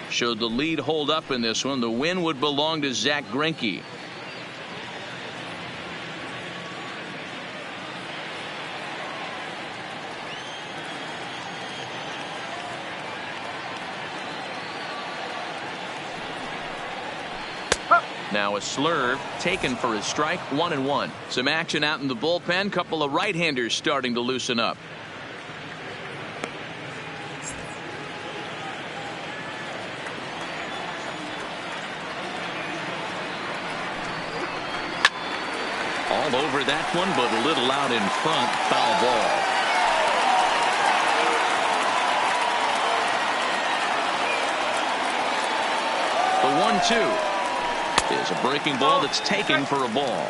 Showed the lead hold up in this one. The win would belong to Zach Greinke. Now a slurve taken for his strike, 1-1. Some action out in the bullpen. Couple of right-handers starting to loosen up. All over that one, but a little out in front. Foul ball. The 1-2. Is a breaking ball that's taken for a ball.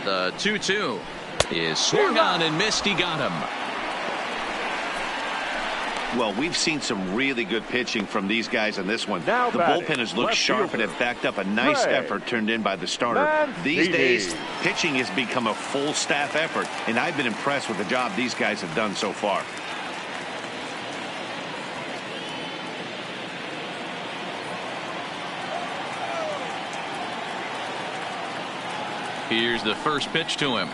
The 2-2 is swung on and missed. He got him. Well, we've seen some really good pitching from these guys in this one. Now the batting, bullpen has looked sharp fielder, and have backed up a nice effort turned in by the starter. These days, pitching has become a full staff effort, and I've been impressed with the job these guys have done so far. Here's the first pitch to him.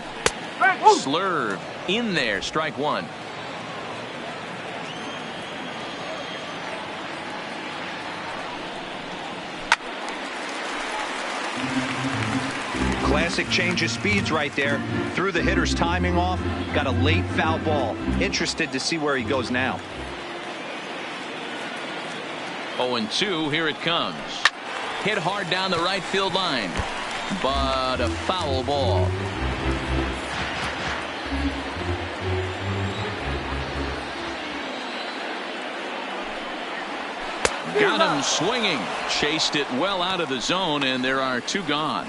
Slurve in there, strike 1. Classic change of speeds right there. Threw the hitter's timing off. Got a late foul ball. Interested to see where he goes now. 0-2. Here it comes. Hit hard down the right field line. But a foul ball. Got him swinging. Chased it well out of the zone, and there are 2 gone.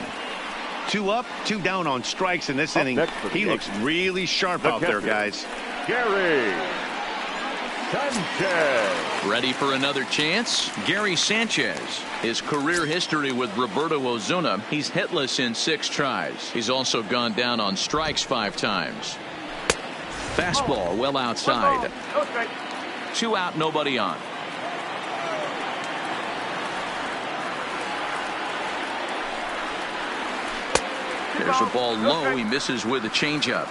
2 up, 2 down on strikes in this inning. He looks really sharp out there, guys. Gary Sanchez. Ready for another chance? Gary Sanchez. His career history with Roberto Ozuna, he's hitless in 6 tries. He's also gone down on strikes 5 times. Fastball well outside. 2 out, nobody on. There's a ball low. He misses with a changeup.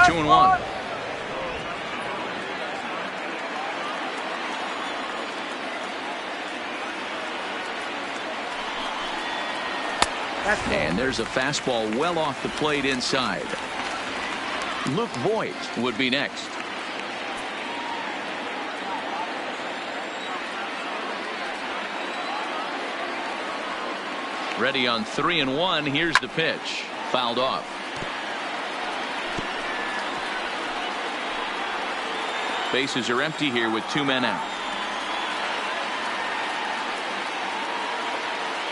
Two and 1. And there's a fastball well off the plate inside. Luke Voigt would be next. Ready on 3-1. Here's the pitch. Fouled off. Bases are empty here with 2 men out.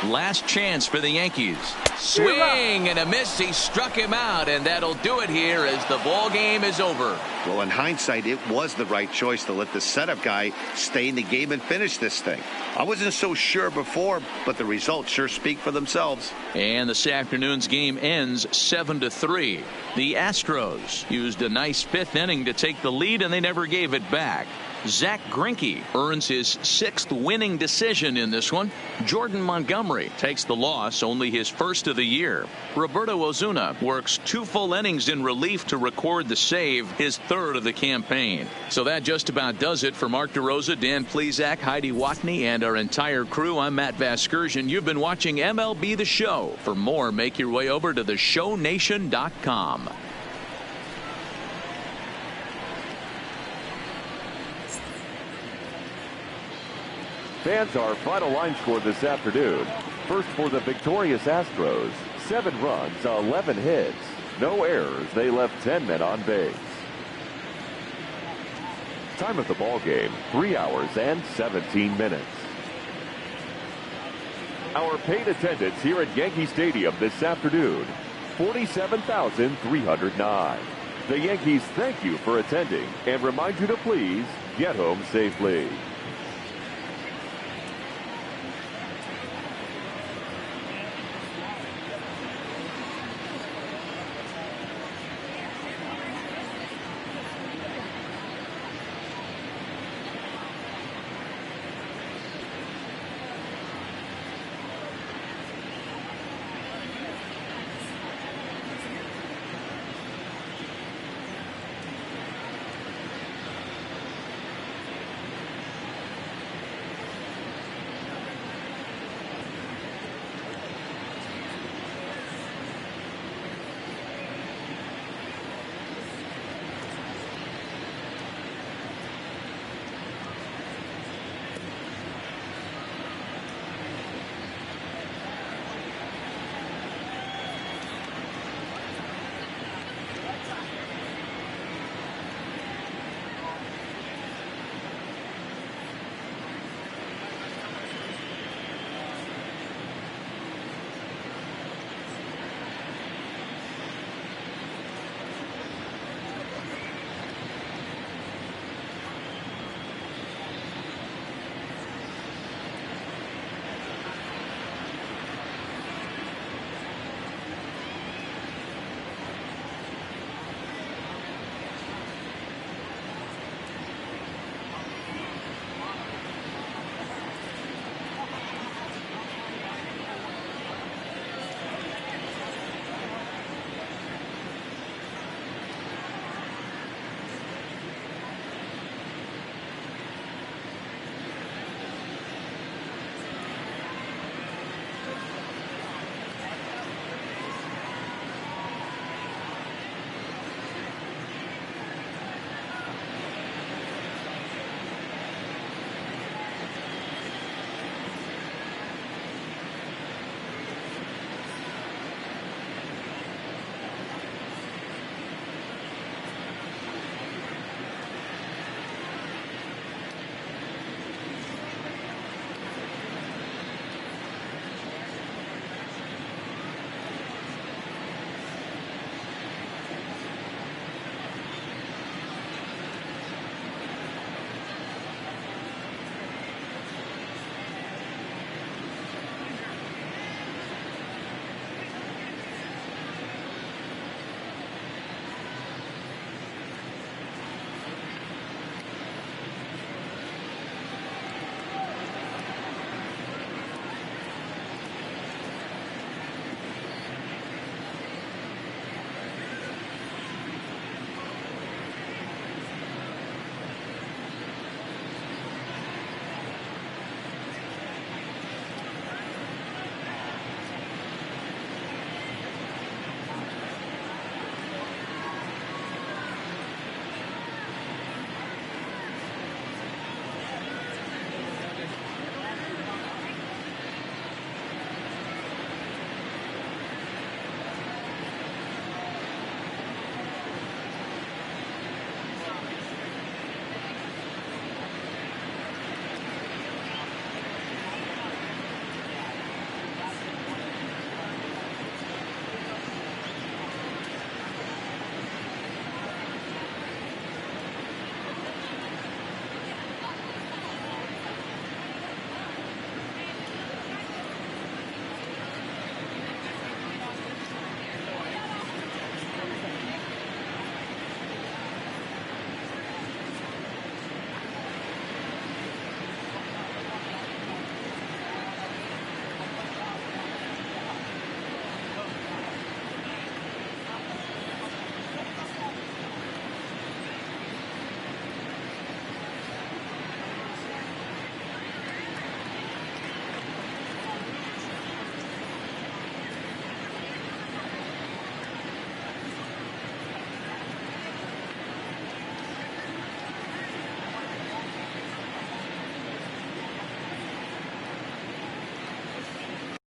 Last chance for the Yankees. Swing and a miss. He struck him out, and that'll do it here as the ball game is over. Well, in hindsight, it was the right choice to let the setup guy stay in the game and finish this thing. I wasn't so sure before, but the results sure speak for themselves. And this afternoon's game ends 7-3. The Astros used a nice fifth inning to take the lead, and they never gave it back. Zach Greinke earns his 6th winning decision in this one. Jordan Montgomery takes the loss, only his first of the year. Roberto Ozuna works 2 full innings in relief to record the save, his 3rd of the campaign. So that just about does it for Mark DeRosa, Dan Plesac, Heidi Watney, and our entire crew. I'm Matt Vasgersian. You've been watching MLB The Show. For more, make your way over to theshownation.com. Fans, our final line score this afternoon. First for the victorious Astros, 7 runs, 11 hits, no errors. They left 10 men on base. Time of the ball game, 3 hours and 17 minutes. Our paid attendance here at Yankee Stadium this afternoon, 47,309. The Yankees thank you for attending and remind you to please get home safely.